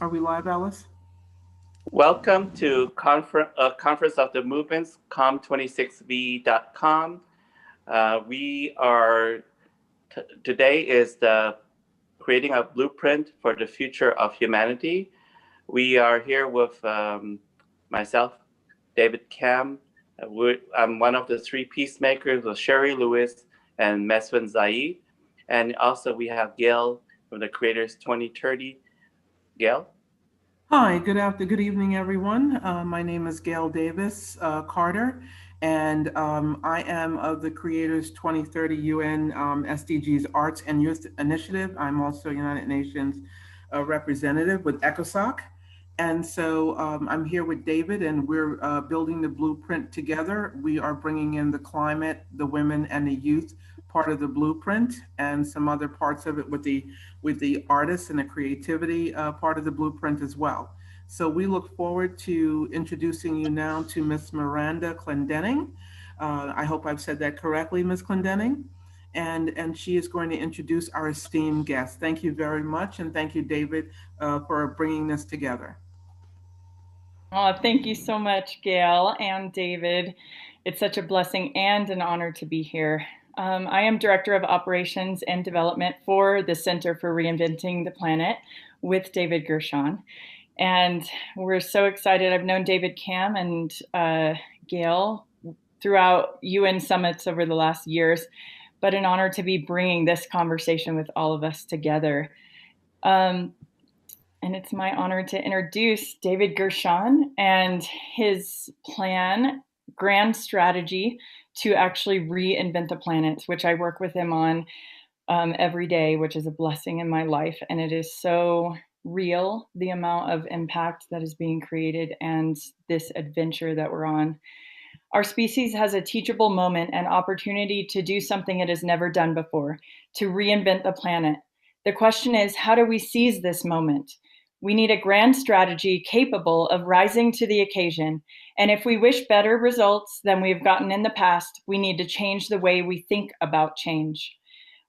Are we live, Alice? Welcome to Conference of the Movements, com26v.com. We are, today is the creating a blueprint for the future of humanity. We are here with myself, David Kam. I'm one of the three peacemakers with Sherry Lewis and Meswin Zaid. And also we have Gail from the Creators 2030. Gail? Hi, good evening, everyone. My name is Gail Davis Carter, and I am of the Creators 2030 UN SDGs Arts and Youth Initiative. I'm also United Nations representative with ECOSOC. And so I'm here with David, and we're building the blueprint together. We are bringing in the climate, the women, and the youth part of the blueprint, and some other parts of it with the artists and the creativity part of the blueprint as well. So we look forward to introducing you now to Miss Miranda Clendenning. I hope I've said that correctly, Miss Clendenning. And she is going to introduce our esteemed guest. Thank you very much, and thank you, David, for bringing this together. Oh, thank you so much, Gail and David. It's such a blessing and an honor to be here. I am Director of Operations and Development for the Center for Reinventing the Planet with David Gershon. And we're so excited. I've known David Kam and Gail throughout UN summits over the last years, but an honor to be bringing this conversation with all of us together. And it's my honor to introduce David Gershon and his plan, grand strategy to actually reinvent the planet, which I work with him on every day, which is a blessing in my life. And it is so real, the amount of impact that is being created and this adventure that we're on. Our species has a teachable moment and opportunity to do something it has never done before, to reinvent the planet. The question is, how do we seize this moment? We need a grand strategy capable of rising to the occasion. And if we wish better results than we've gotten in the past, we need to change the way we think about change.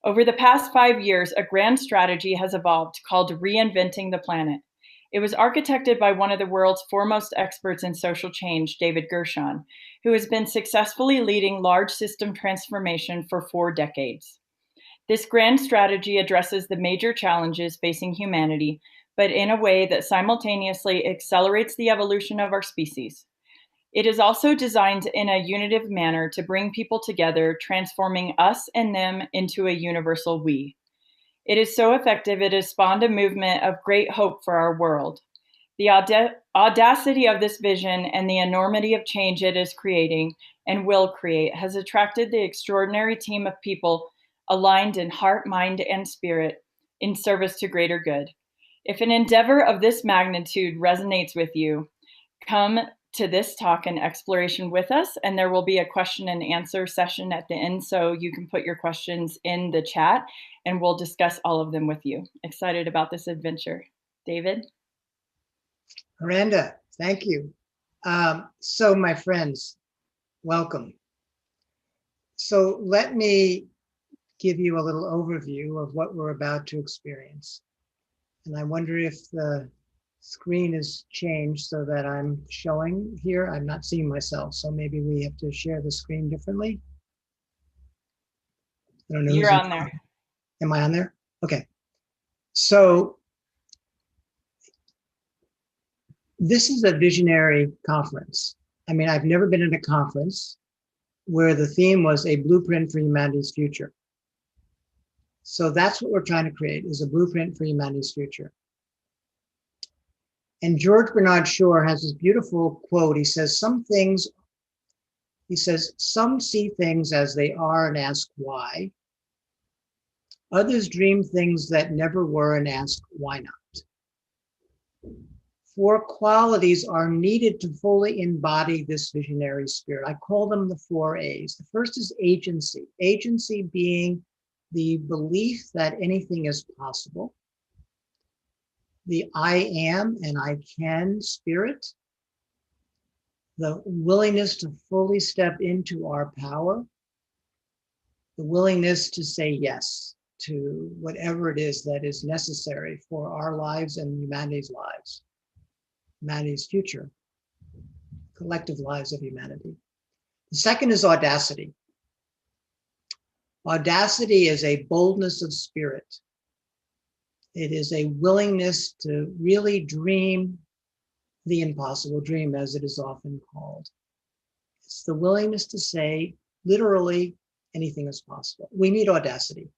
Over the past 5 years, a grand strategy has evolved called Reinventing the Planet. It was architected by one of the world's foremost experts in social change, David Gershon, who has been successfully leading large system transformation for 4 decades. This grand strategy addresses the major challenges facing humanity, but in a way that simultaneously accelerates the evolution of our species. It is also designed in a unitive manner to bring people together, transforming us and them into a universal we. It is so effective, it has spawned a movement of great hope for our world. The audacity of this vision and the enormity of change it is creating and will create has attracted the extraordinary team of people aligned in heart, mind, and spirit in service to greater good. If an endeavor of this magnitude resonates with you, come to this talk and exploration with us, and there will be a question and answer session at the end, so you can put your questions in the chat, and we'll discuss all of them with you. Excited about this adventure. David? Miranda, thank you. So my friends, welcome. So let me give you a little overview of what we're about to experience. And I wonder if the screen is changed so that I'm showing here. I'm not seeing myself, so maybe we have to share the screen differently. I don't know. You're on there. Am I on there? Okay. So this is a visionary conference. I mean, I've never been in a conference where the theme was a blueprint for humanity's future. So that's what we're trying to create, is a blueprint for humanity's future. And George Bernard Shaw has this beautiful quote. He says, some see things as they are and ask why. Others dream things that never were and ask why not. 4 qualities are needed to fully embody this visionary spirit. I call them the 4 A's. The first is agency. Agency being the belief that anything is possible. The I am and I can spirit. The willingness to fully step into our power. The willingness to say yes to whatever it is that is necessary for our lives and humanity's lives, humanity's future, collective lives of humanity. The second is audacity. Audacity is a boldness of spirit. It is a willingness to really dream the impossible dream, as it is often called. It's the willingness to say, literally, anything is possible. We need audacity.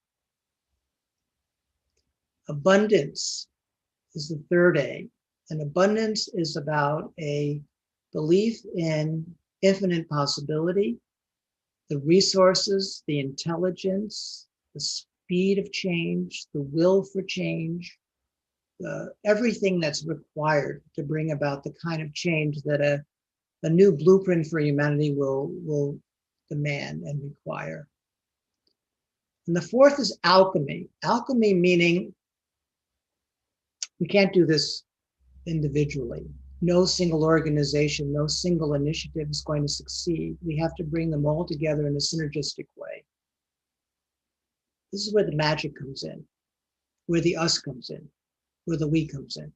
Abundance is the third A. And abundance is about a belief in infinite possibility, the resources, the intelligence, the speed of change, the will for change, everything that's required to bring about the kind of change that a new blueprint for humanity will demand and require. And the fourth is alchemy. Alchemy meaning we can't do this individually. No single organization, no single initiative is going to succeed. We have to bring them all together in a synergistic way. This is where the magic comes in, where the us comes in, where the we comes in.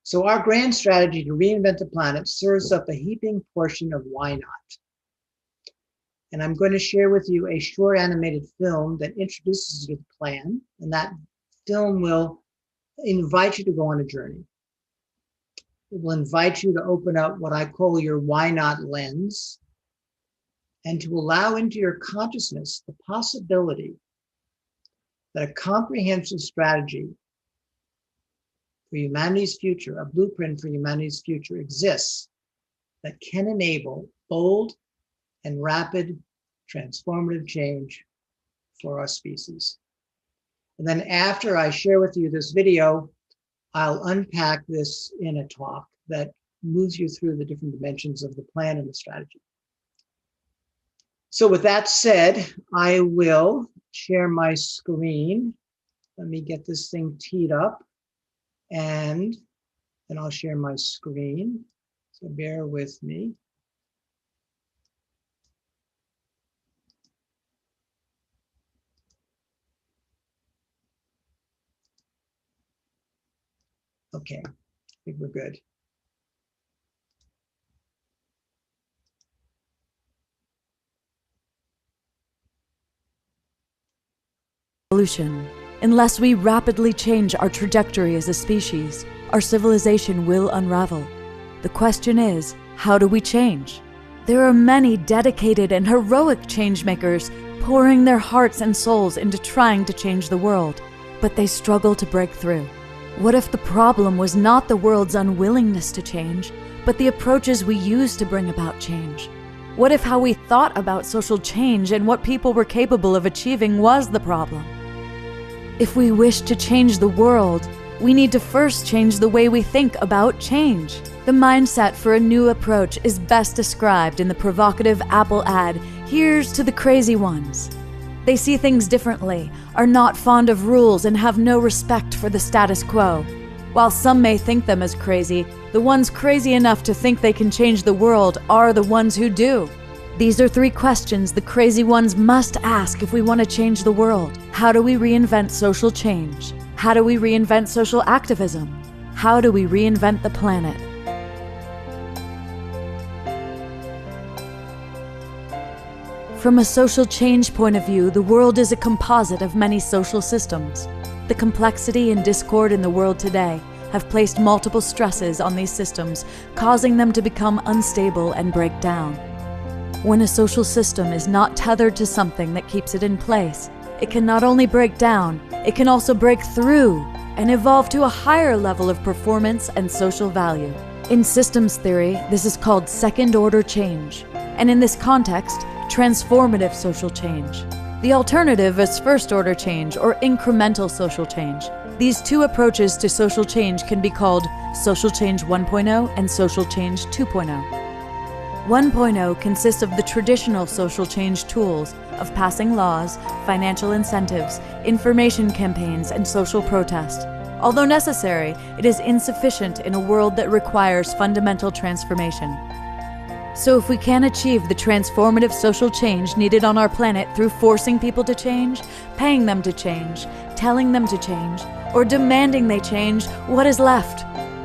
So our grand strategy to reinvent the planet serves up a heaping portion of why not. And I'm going to share with you a short animated film that introduces you to the plan, and that film will invite you to go on a journey. It will invite you to open up what I call your why not lens, and to allow into your consciousness the possibility that a comprehensive strategy for humanity's future, a blueprint for humanity's future exists that can enable bold and rapid transformative change for our species. And then after I share with you this video, I'll unpack this in a talk that moves you through the different dimensions of the plan and the strategy. So with that said, I will share my screen. Let me get this thing teed up, and then I'll share my screen. So bear with me. Okay, I think we're good. Unless we rapidly change our trajectory as a species, our civilization will unravel. The question is, how do we change? There are many dedicated and heroic changemakers pouring their hearts and souls into trying to change the world, but they struggle to break through. What if the problem was not the world's unwillingness to change, but the approaches we use to bring about change? What if how we thought about social change and what people were capable of achieving was the problem? If we wish to change the world, we need to first change the way we think about change. The mindset for a new approach is best described in the provocative Apple ad, "Here's to the crazy ones." They see things differently, are not fond of rules, and have no respect for the status quo. While some may think them as crazy, the ones crazy enough to think they can change the world are the ones who do. These are 3 questions the crazy ones must ask if we want to change the world. How do we reinvent social change? How do we reinvent social activism? How do we reinvent the planet? From a social change point of view, the world is a composite of many social systems. The complexity and discord in the world today have placed multiple stresses on these systems, causing them to become unstable and break down. When a social system is not tethered to something that keeps it in place, it can not only break down, it can also break through and evolve to a higher level of performance and social value. In systems theory, this is called second-order change, and in this context, transformative social change. The alternative is first-order change or incremental social change. These 2 approaches to social change can be called social change 1.0 and social change 2.0. 1.0 consists of the traditional social change tools of passing laws, financial incentives, information campaigns, and social protest. Although necessary, it is insufficient in a world that requires fundamental transformation. So if we can achieve the transformative social change needed on our planet through forcing people to change, paying them to change, telling them to change, or demanding they change, what is left?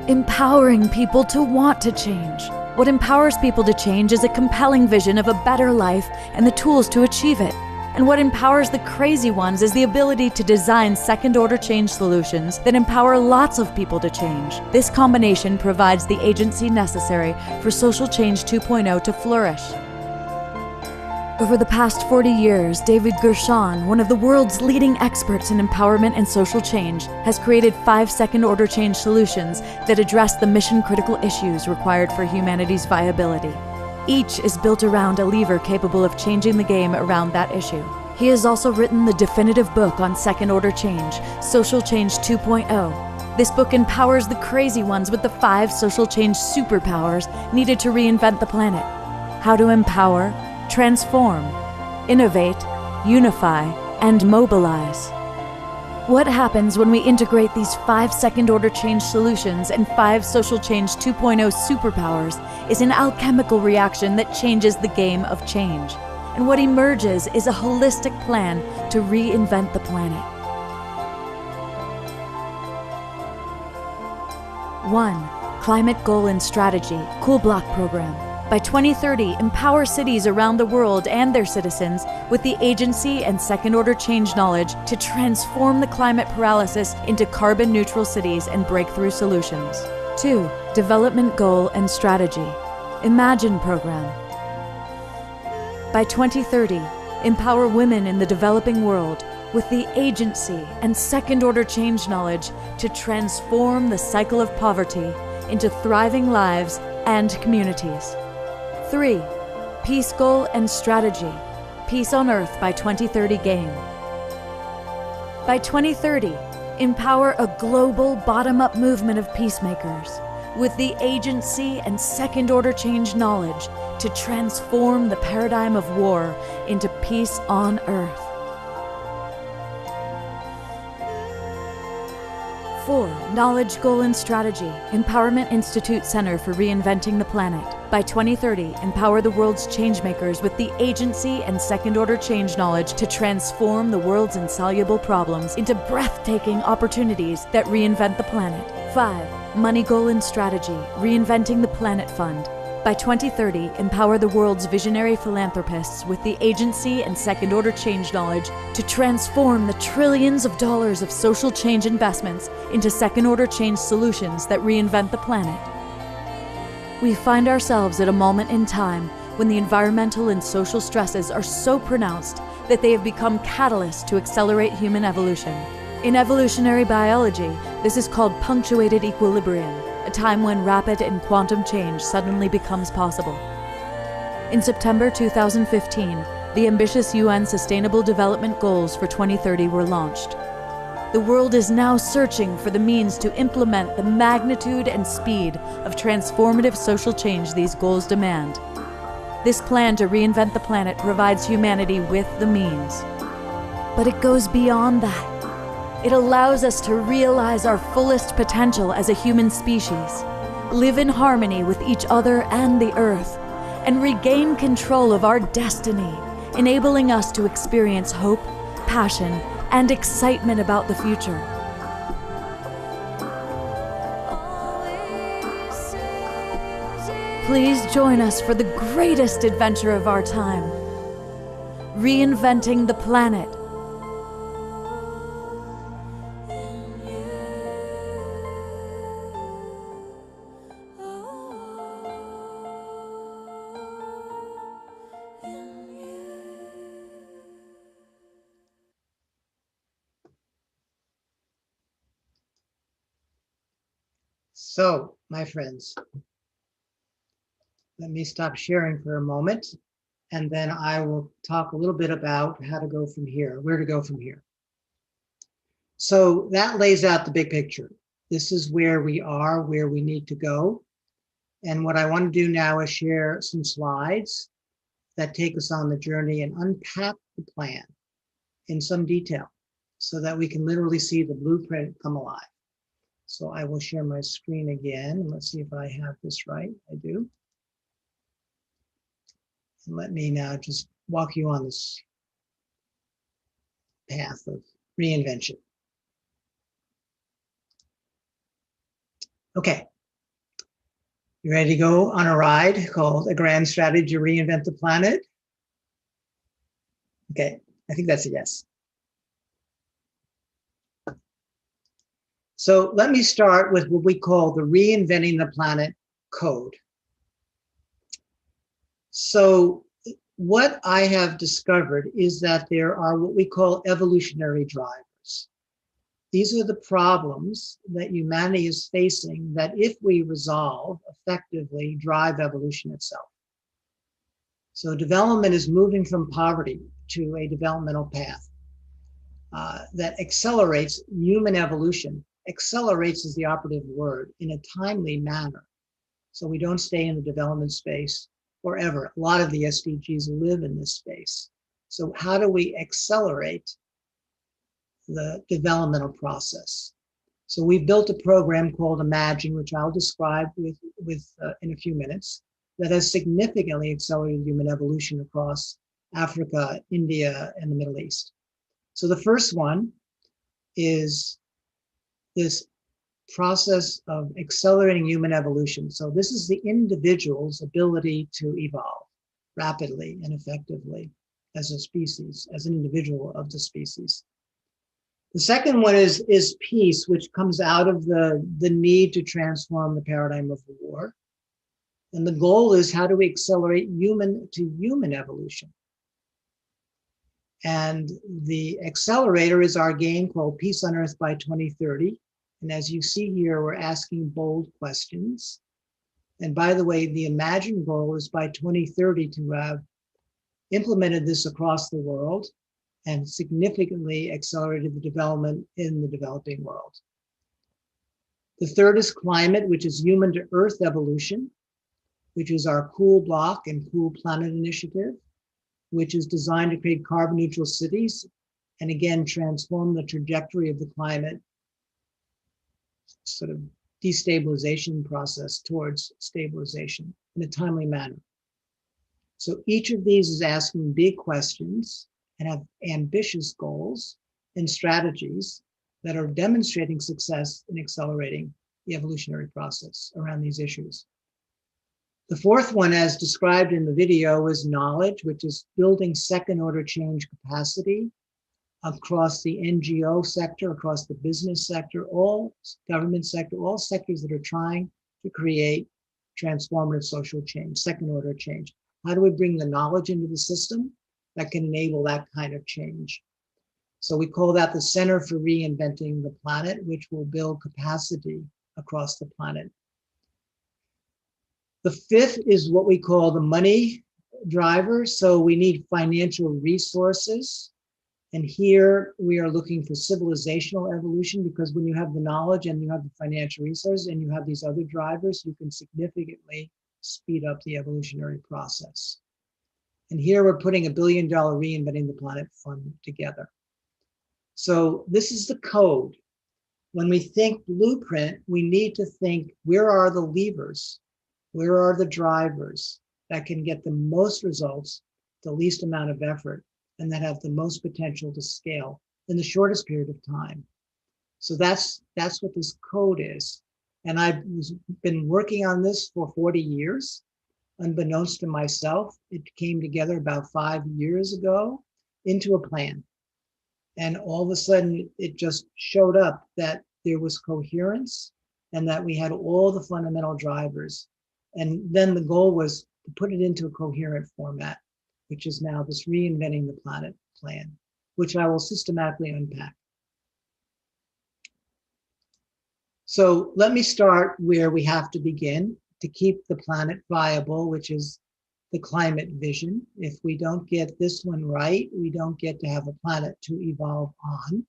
Empowering people to want to change. What empowers people to change is a compelling vision of a better life and the tools to achieve it. And what empowers the crazy ones is the ability to design second-order change solutions that empower lots of people to change. This combination provides the agency necessary for Social Change 2.0 to flourish. Over the past 40 years, David Gershon, one of the world's leading experts in empowerment and social change, has created 5 second-order change solutions that address the mission-critical issues required for humanity's viability. Each is built around a lever capable of changing the game around that issue. He has also written the definitive book on second-order change, Social Change 2.0. This book empowers the crazy ones with the 5 social change superpowers needed to reinvent the planet. How to empower, transform, innovate, unify, and mobilize. What happens when we integrate these 5 second-order change solutions and 5 social change 2.0 superpowers is an alchemical reaction that changes the game of change. And what emerges is a holistic plan to reinvent the planet. 1. Climate Goal and Strategy, Cool Block Program. By 2030, empower cities around the world and their citizens with the agency and second-order change knowledge to transform the climate paralysis into carbon-neutral cities and breakthrough solutions. 2. Development Goal and Strategy, Imagine Program. By 2030, empower women in the developing world with the agency and second-order change knowledge to transform the cycle of poverty into thriving lives and communities. 3. Peace Goal and Strategy, Peace on Earth by 2030 Game. By 2030, empower a global bottom-up movement of peacemakers with the agency and second-order change knowledge to transform the paradigm of war into peace on Earth. 4. Knowledge Goal and Strategy, Empowerment Institute Center for Reinventing the Planet. By 2030, empower the world's changemakers with the agency and second-order change knowledge to transform the world's insoluble problems into breathtaking opportunities that reinvent the planet. 5. Money Goal and Strategy, Reinventing the Planet Fund. By 2030, empower the world's visionary philanthropists with the agency and second-order change knowledge to transform the trillions of dollars of social change investments into second-order change solutions that reinvent the planet. We find ourselves at a moment in time when the environmental and social stresses are so pronounced that they have become catalysts to accelerate human evolution. In evolutionary biology, this is called punctuated equilibrium, a time when rapid and quantum change suddenly becomes possible. In September 2015, the ambitious UN Sustainable Development Goals for 2030 were launched. The world is now searching for the means to implement the magnitude and speed of transformative social change these goals demand. This plan to reinvent the planet provides humanity with the means. But it goes beyond that. It allows us to realize our fullest potential as a human species, live in harmony with each other and the Earth, and regain control of our destiny, enabling us to experience hope, passion, and excitement about the future. Please join us for the greatest adventure of our time, reinventing the planet. So, my friends, let me stop sharing for a moment, and then I will talk a little bit about how to go from here, where to go from here. So that lays out the big picture. This is where we are, where we need to go. And what I want to do now is share some slides that take us on the journey and unpack the plan in some detail so that we can literally see the blueprint come alive. So I will share my screen again. Let's see if I have this right. I do. And let me now just walk you on this path of reinvention. Okay. You ready to go on a ride called A Grand Strategy to Reinvent the Planet? Okay, I think that's a yes. So let me start with what we call the Reinventing the Planet Code. So what I have discovered is that there are what we call evolutionary drivers. These are the problems that humanity is facing that, if we resolve, effectively drive evolution itself. So development is moving from poverty to a developmental path that accelerates human evolution. Accelerates is the operative word, in a timely manner. So we don't stay in the development space forever. A lot of the SDGs live in this space. So how do we accelerate the developmental process? So we've built a program called Imagine, which I'll describe in a few minutes, that has significantly accelerated human evolution across Africa, India, and the Middle East. So the first one is this process of accelerating human evolution. So this is the individual's ability to evolve rapidly and effectively as a species, as an individual of the species. The second one is peace, which comes out of the need to transform the paradigm of war. And the goal is, how do we accelerate human to human evolution? And the accelerator is our game called Peace on Earth by 2030. And as you see here, we're asking bold questions. And by the way, the Imagine goal is by 2030 to have implemented this across the world and significantly accelerated the development in the developing world. The third is climate, which is human to earth evolution, which is our Cool Block and Cool Planet initiative, which is designed to create carbon neutral cities and again, transform the trajectory of the climate sort of destabilization process towards stabilization in a timely manner. So each of these is asking big questions and have ambitious goals and strategies that are demonstrating success in accelerating the evolutionary process around these issues. The fourth one, as described in the video, is knowledge, which is building second order change capacity across the NGO sector, across the business sector, all government sector, all sectors that are trying to create transformative social change, second order change. How do we bring the knowledge into the system that can enable that kind of change? So we call that the Center for Reinventing the Planet, which will build capacity across the planet. The fifth is what we call the money driver. So we need financial resources. And here we are looking for civilizational evolution, because when you have the knowledge and you have the financial resources and you have these other drivers, you can significantly speed up the evolutionary process. And here we're putting $1 billion Reinventing the Planet fund together. So this is the code. When we think blueprint, we need to think, where are the levers? Where are the drivers that can get the most results, the least amount of effort, and that have the most potential to scale in the shortest period of time? So that's what this code is. And I've been working on this for 40 years. Unbeknownst to myself, it came together about 5 years ago into a plan. And all of a sudden, it just showed up that there was coherence and that we had all the fundamental drivers. And then the goal was to put it into a coherent format, which is now this Reinventing the Planet plan, which I will systematically unpack. So let me start where we have to begin to keep the planet viable, which is the climate vision. If we don't get this one right, we don't get to have a planet to evolve on.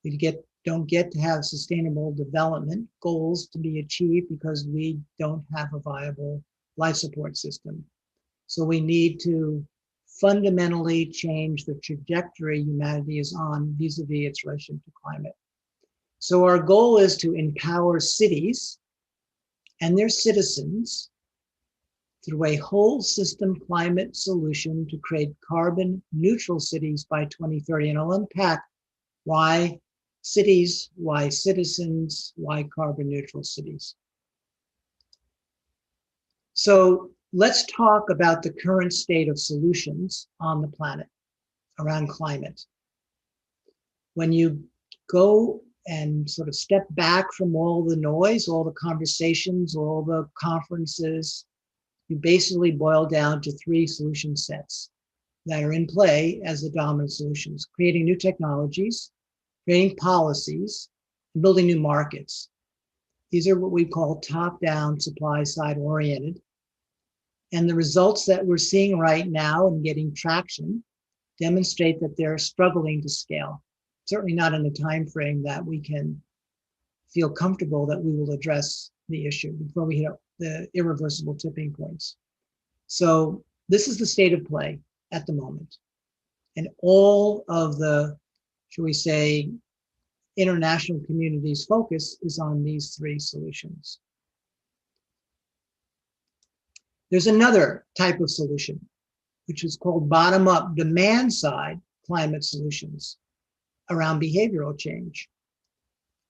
We don't get to have sustainable development goals to be achieved because we don't have a viable life support system. So we need to fundamentally change the trajectory humanity is on vis-a-vis its relation to climate. So our goal is to empower cities and their citizens through a whole system climate solution to create carbon neutral cities by 2030. And I'll unpack why cities, why citizens, why carbon neutral cities. So let's talk about the current state of solutions on the planet around climate. When you go and sort of step back from all the noise, all the conversations, all the conferences, you basically boil down to three solution sets that are in play as the dominant solutions: creating new technologies, creating policies, and building new markets. These are what we call top-down, supply-side oriented. And the results that we're seeing right now and getting traction demonstrate that they're struggling to scale. Certainly not in a time frame that we can feel comfortable that we will address the issue before we hit the irreversible tipping points. So this is the state of play at the moment. And all of the, shall we say, international community's focus is on these three solutions. There's another type of solution, which is called bottom-up, demand-side climate solutions around behavioral change.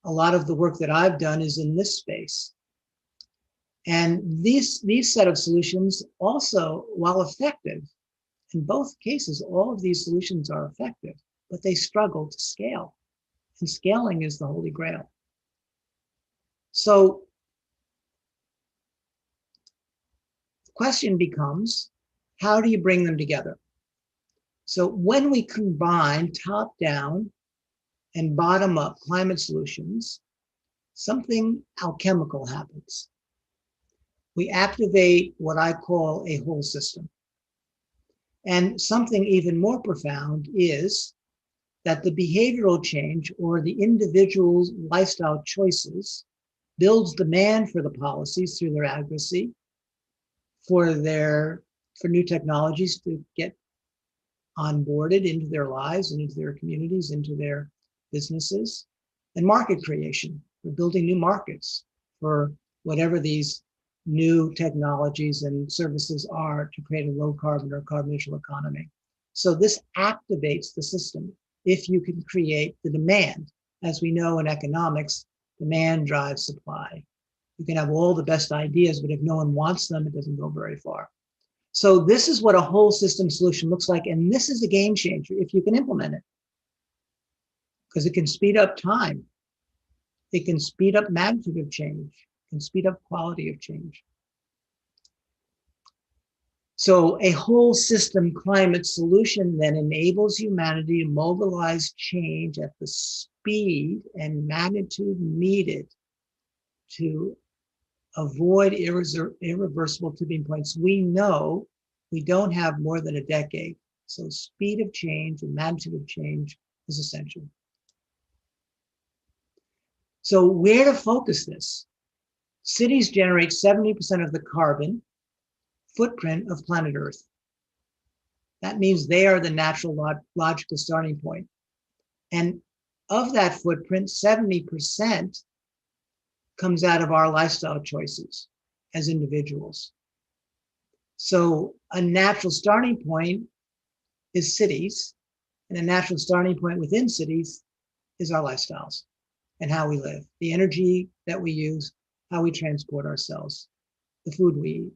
A lot of the work that I've done is in this space. And these set of solutions also, while effective, in both cases, all of these solutions are effective, but they struggle to scale. And scaling is the holy grail. So the question becomes, how do you bring them together? So when we combine top-down and bottom-up climate solutions, something alchemical happens. We activate what I call a whole system. And something even more profound is that the behavioral change or the individual's lifestyle choices builds demand for the policies through their advocacy, for new technologies to get onboarded into their lives and into their communities, into their businesses, and market creation. We're building new markets for whatever these new technologies and services are to create a low carbon or carbon neutral economy. So this activates the system if you can create the demand. As we know in economics, demand drives supply. You can have all the best ideas, but if no one wants them, it doesn't go very far. So this is what a whole system solution looks like. And this is a game changer if you can implement it, because it can speed up time. It can speed up magnitude of change. It can speed up quality of change. So a whole system climate solution then enables humanity to mobilize change at the speed and magnitude needed to avoid irreversible tipping points. We know we don't have more than a decade. So speed of change and magnitude of change is essential. So where to focus this? Cities generate 70% of the carbon footprint of planet Earth. That means they are the natural logical starting point. And of that footprint, 70% comes out of our lifestyle choices as individuals. So a natural starting point is cities, and a natural starting point within cities is our lifestyles and how we live, the energy that we use, how we transport ourselves, the food we eat.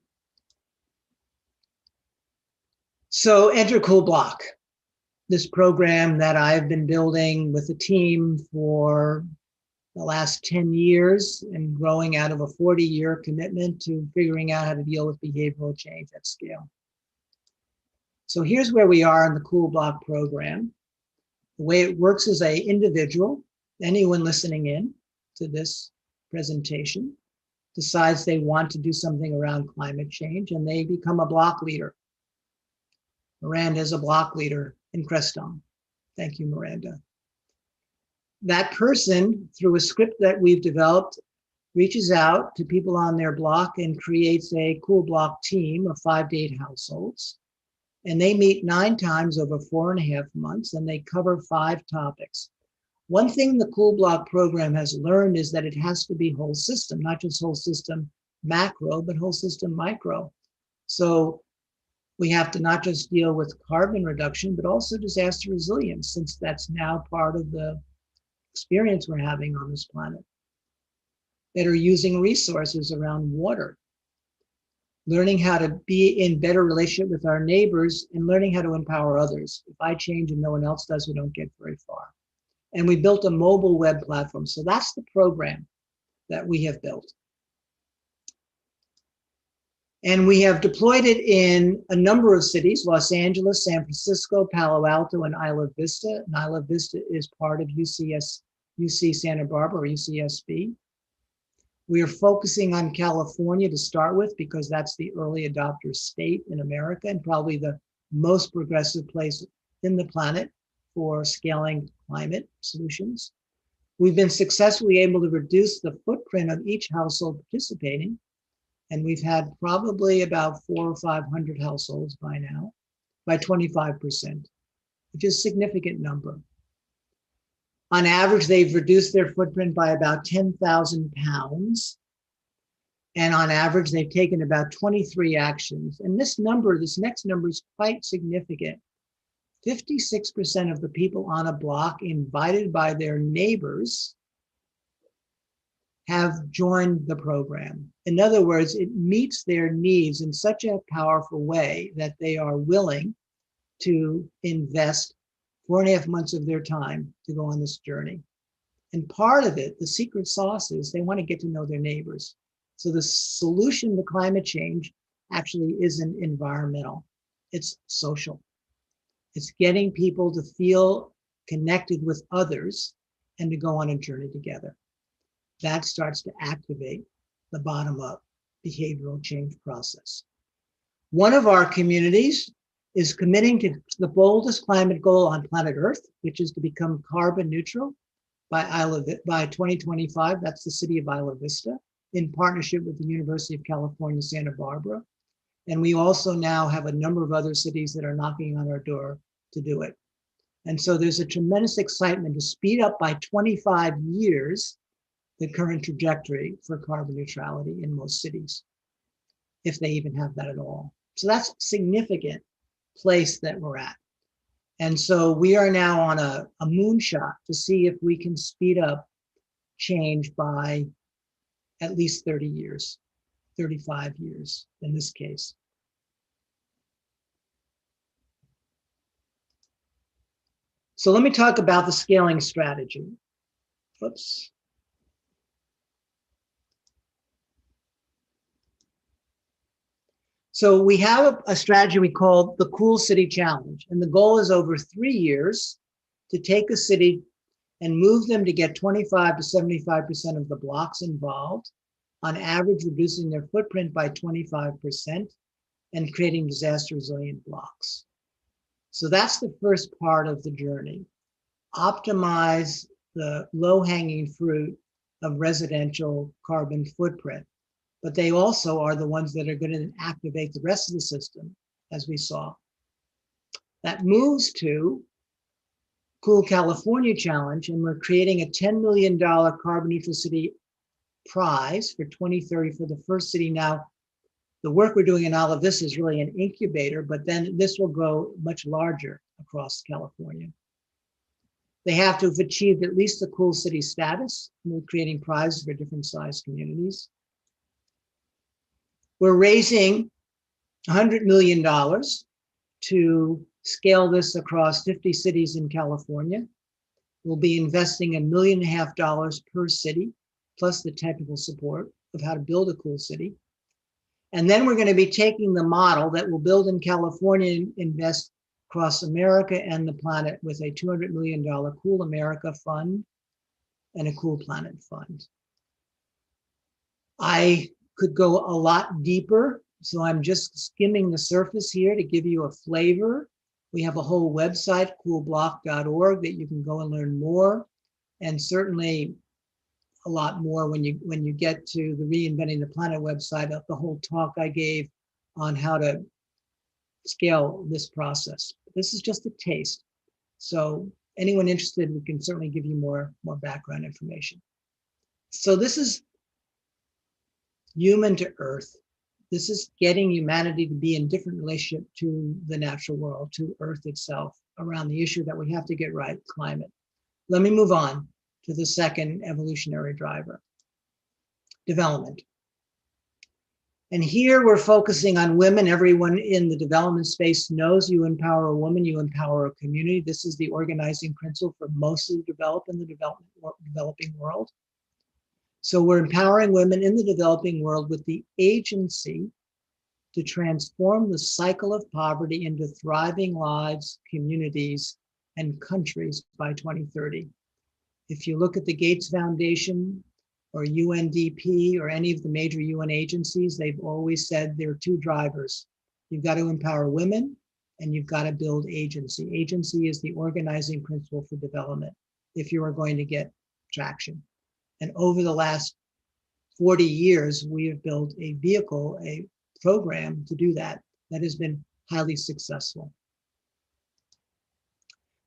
So enter Coolblock, this program that I've been building with a team for the last 10 years and growing out of a 40-year commitment to figuring out how to deal with behavioral change at scale. So here's where we are in the Coolblock program. The way it works is an individual, anyone listening in to this presentation, decides they want to do something around climate change and they become a block leader. Miranda is a block leader in Creston. Thank you, Miranda. That person, through a script that we've developed, reaches out to people on their block and creates a Coolblock team of 5 to 8 households. And they meet 9 times over 4.5 months, and they cover 5 topics. One thing the Coolblock program has learned is that it has to be whole system, not just whole system macro, but whole system micro. So we have to not just deal with carbon reduction, but also disaster resilience, since that's now part of the experience we're having on this planet. That are using resources around water, learning how to be in better relationship with our neighbors, and learning how to empower others. If I change and no one else does, we don't get very far. And we built a mobile web platform. So that's the program that we have built. And we have deployed it in a number of cities: Los Angeles, San Francisco, Palo Alto, and Isla Vista. And Isla Vista is part of UC Santa Barbara, or UCSB. We are focusing on California to start with, because that's the early adopter state in America and probably the most progressive place in the planet for scaling climate solutions. We've been successfully able to reduce the footprint of each household participating. And we've had probably about 400 or 500 households by now, by 25%, which is a significant number. On average, they've reduced their footprint by about 10,000 pounds. And on average, they've taken about 23 actions. And this next number is quite significant. 56% of the people on a block invited by their neighbors have joined the program. In other words, it meets their needs in such a powerful way that they are willing to invest 4.5 months of their time to go on this journey. And part of it, the secret sauce, is they want to get to know their neighbors. So the solution to climate change actually isn't environmental, it's social. It's getting people to feel connected with others and to go on a journey together. That starts to activate the bottom-up behavioral change process. One of our communities is committing to the boldest climate goal on planet Earth, which is to become carbon neutral by 2025. That's the city of Isla Vista, in partnership with the University of California, Santa Barbara. And we also now have a number of other cities that are knocking on our door to do it. And so there's a tremendous excitement to speed up by 25 years the current trajectory for carbon neutrality in most cities, if they even have that at all. So that's a significant place that we're at. And so we are now on a moonshot to see if we can speed up change by at least 30 years, 35 years in this case. So let me talk about the scaling strategy. Oops. So we have a strategy we call the Cool City Challenge. And the goal is over 3 years to take a city and move them to get 25 to 75% of the blocks involved, on average reducing their footprint by 25% and creating disaster resilient blocks. So that's the first part of the journey. Optimize the low-hanging fruit of residential carbon footprint. But they also are the ones that are going to activate the rest of the system, as we saw. That moves to Cool California Challenge, and we're creating a $10 million carbon neutral city prize for 2030 for the first city. Now, the work we're doing in Isla Vista is really an incubator, but then this will grow much larger across California. They have to have achieved at least the cool city status, and we're creating prizes for different size communities. We're raising $100 million to scale this across 50 cities in California. We'll be investing $1.5 million per city, plus the technical support of how to build a cool city. And then we're going to be taking the model that we'll build in California and invest across America and the planet with a $200 million Cool America Fund and a Cool Planet Fund. I could go a lot deeper, so I'm just skimming the surface here to give you a flavor. We have a whole website, coolblock.org, that you can go and learn more, and certainly a lot more when you get to the Reinventing the Planet website, of the whole talk I gave on how to scale this process. This is just a taste. So anyone interested, we can certainly give you more background information. So this is human to earth. This is getting humanity to be in different relationship to the natural world, to Earth itself, around the issue that we have to get right, climate. Let me move on to the second evolutionary driver, development. And here we're focusing on women. Everyone in the development space knows you empower a woman, you empower a community. This is the organizing principle for most of the developing world. So we're empowering women in the developing world with the agency to transform the cycle of poverty into thriving lives, communities, and countries by 2030. If you look at the Gates Foundation or UNDP or any of the major UN agencies, they've always said there are two drivers. You've got to empower women and you've got to build agency. Agency is the organizing principle for development if you are going to get traction. And over the last 40 years, we have built a vehicle, a program to do that has been highly successful.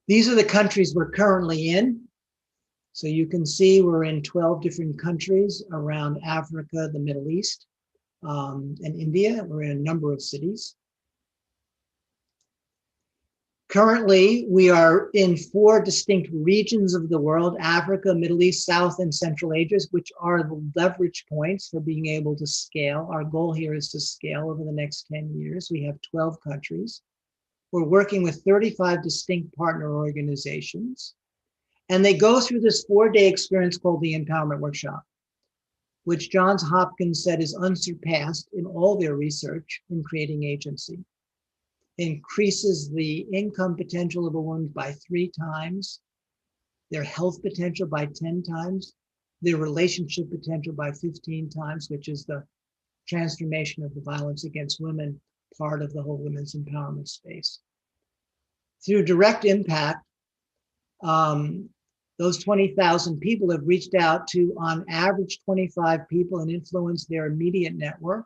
These are the countries we're currently in. So you can see we're in 12 different countries around Africa, the Middle East, and India. We're in a number of cities. Currently, we are in 4 distinct regions of the world: Africa, Middle East, South, and Central Asia, which are the leverage points for being able to scale. Our goal here is to scale over the next 10 years. We have 12 countries. We're working with 35 distinct partner organizations. And they go through this 4-day experience called the Empowerment Workshop, which Johns Hopkins said is unsurpassed in all their research in creating agency. It increases the income potential of a woman by 3 times, their health potential by 10 times, their relationship potential by 15 times, which is the transformation of the violence against women, part of the whole women's empowerment space. Through direct impact, those 20,000 people have reached out to, on average, 25 people and influenced their immediate network.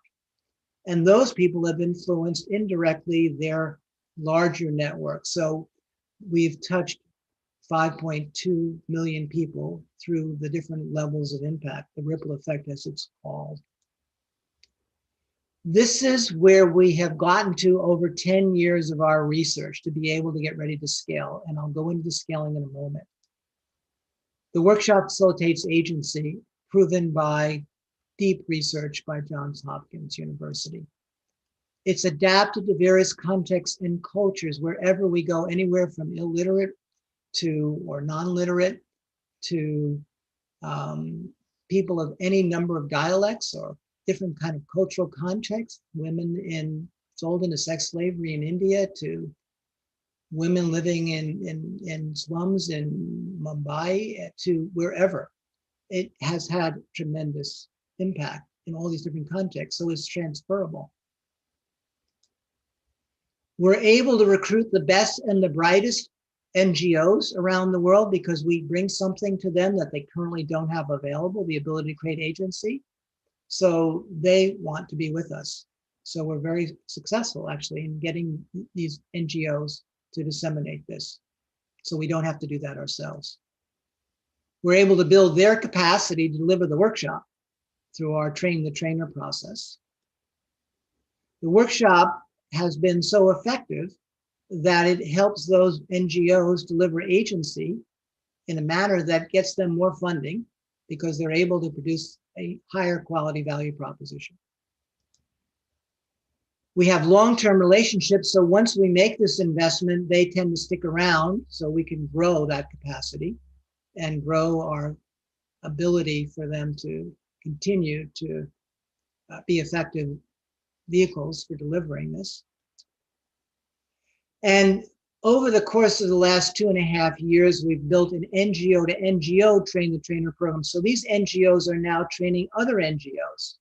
And those people have influenced indirectly their larger network. So we've touched 5.2 million people through the different levels of impact, the ripple effect as it's called. This is where we have gotten to over 10 years of our research to be able to get ready to scale. And I'll go into the scaling in a moment. The workshop facilitates agency, proven by deep research by Johns Hopkins University. It's adapted to various contexts and cultures wherever we go, anywhere from illiterate to or non-literate to people of any number of dialects or different kind of cultural contexts, women sold into sex slavery in India to women living in slums in Mumbai to wherever. It has had tremendous impact in all these different contexts, so it's transferable. We're able to recruit the best and the brightest NGOs around the world because we bring something to them that they currently don't have available, the ability to create agency. So they want to be with us. So we're very successful actually in getting these NGOs to disseminate this. So we don't have to do that ourselves. We're able to build their capacity to deliver the workshop through our train the trainer process. The workshop has been so effective that it helps those NGOs deliver agency in a manner that gets them more funding because they're able to produce a higher quality value proposition. We have long-term relationships, so once we make this investment, they tend to stick around so we can grow that capacity and grow our ability for them to continue to be effective vehicles for delivering this. And over the course of the last 2.5 years, we've built an NGO to NGO train the trainer program. So these NGOs are now training other NGOs.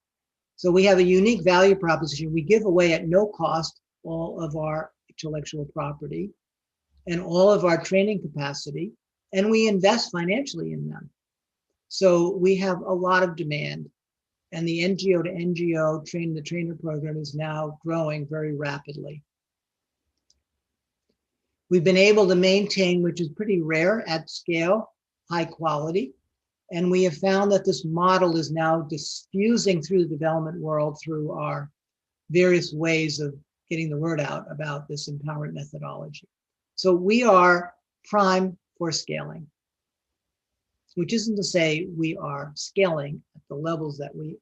So we have a unique value proposition. We give away at no cost all of our intellectual property and all of our training capacity, and we invest financially in them. So we have a lot of demand, and the NGO to NGO train the trainer program is now growing very rapidly. We've been able to maintain, which is pretty rare at scale, high quality. And we have found that this model is now diffusing through the development world through our various ways of getting the word out about this empowerment methodology. So we are prime for scaling, which isn't to say we are scaling at the levels that we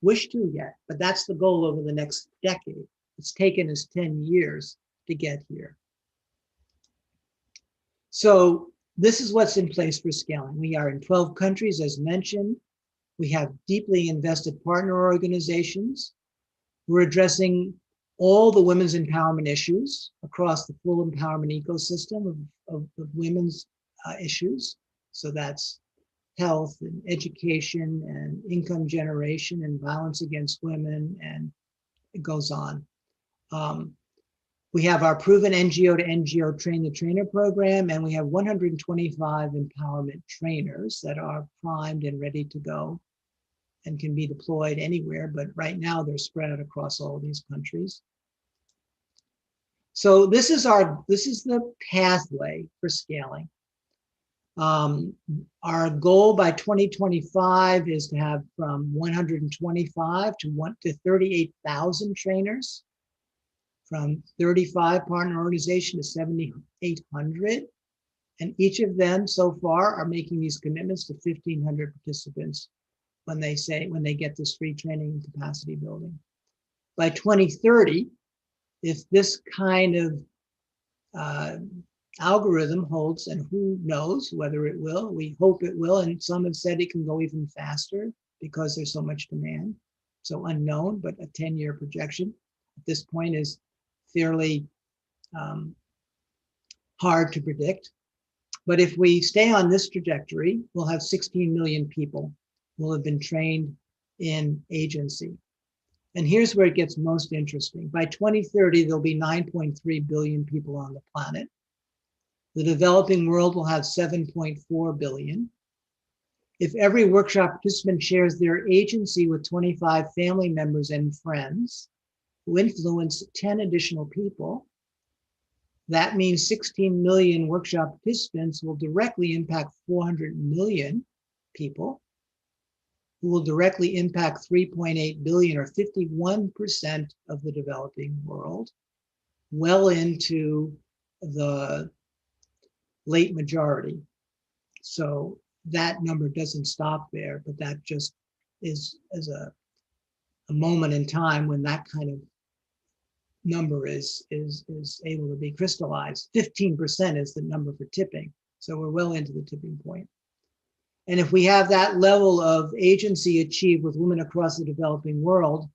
wish to yet, but that's the goal over the next decade. It's taken us 10 years to get here. So this is what's in place for scaling. We are in 12 countries, as mentioned. We have deeply invested partner organizations. We're addressing all the women's empowerment issues across the full empowerment ecosystem of women's issues. So that's health and education and income generation and violence against women, and it goes on. We have our proven NGO to NGO Train the Trainer program, and we have 125 empowerment trainers that are primed and ready to go and can be deployed anywhere, but right now they're spread out across all these countries. So this is the pathway for scaling. Our goal by 2025 is to have from 125 to 38,000 trainers, from 35 partner organizations to 7,800. And each of them so far are making these commitments to 1,500 participants when they get this free training and capacity building. By 2030, if this kind of algorithm holds, and who knows whether it will, we hope it will, and some have said it can go even faster because there's so much demand. So unknown, but a 10-year projection at this point is fairly hard to predict. But if we stay on this trajectory, we'll have 16 million people will have been trained in agency. And here's where it gets most interesting. By 2030, there'll be 9.3 billion people on the planet. The developing world will have 7.4 billion. If every workshop participant shares their agency with 25 family members and friends who influence 10 additional people, that means 16 million workshop participants will directly impact 400 million people, who will directly impact 3.8 billion, or 51% of the developing world, well into the late majority. So that number doesn't stop there, but that just is a moment in time when that kind of number is able to be crystallized. 15% is the number for tipping. So we're well into the tipping point. And if we have that level of agency achieved with women across the developing world,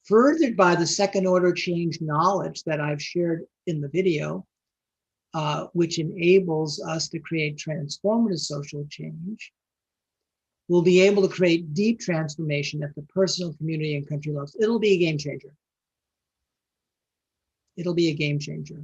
furthered by the second order change knowledge that I've shared in the video, which enables us to create transformative social change, we'll be able to create deep transformation at the personal, community, and country levels. It'll be a game changer. It'll be a game changer.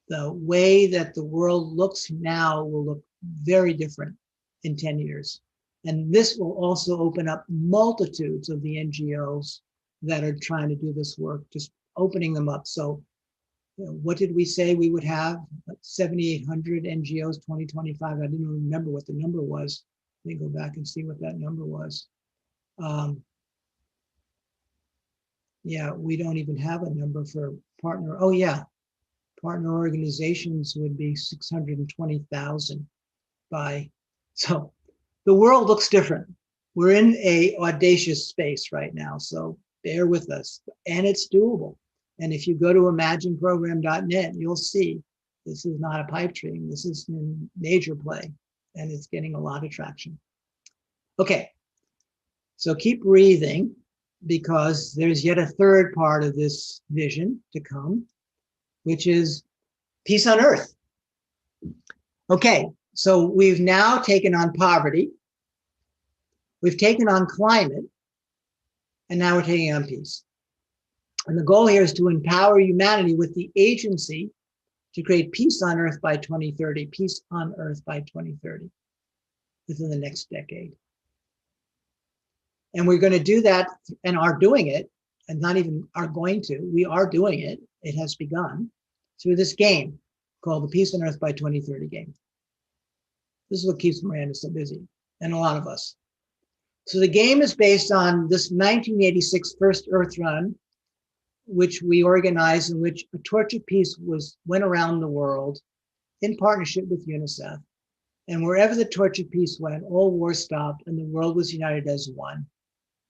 The way that the world looks now will look very different in 10 years. And this will also open up multitudes of the NGOs that are trying to do this work, just opening them up. So what did we say we would have? 7,800 NGOs, 2025. I didn't remember what the number was. Let me go back and see what that number was. Yeah, we don't even have a number for partner. Oh yeah, partner organizations would be 620,000 by, so the world looks different. We're in a audacious space right now, so bear with us, and it's doable. And if you go to imagineprogram.net, you'll see this is not a pipe dream. This is in major play, and it's getting a lot of traction. Okay, so keep breathing, because there's yet a third part of this vision to come, which is peace on earth. Okay, so we've now taken on poverty, we've taken on climate, and now we're taking on peace. And the goal here is to empower humanity with the agency to create peace on earth by 2030, peace on earth by 2030, within the next decade. And we're going to do that, and are doing it, and not even are going to, we are doing it, it has begun, through this game called the Peace on Earth by 2030 game. This is what keeps Miranda so busy, and a lot of us. So the game is based on this 1986 first Earth run which we organized, in which a torch of peace went around the world in partnership with UNICEF. And wherever the torch of peace went, all war stopped and the world was united as one.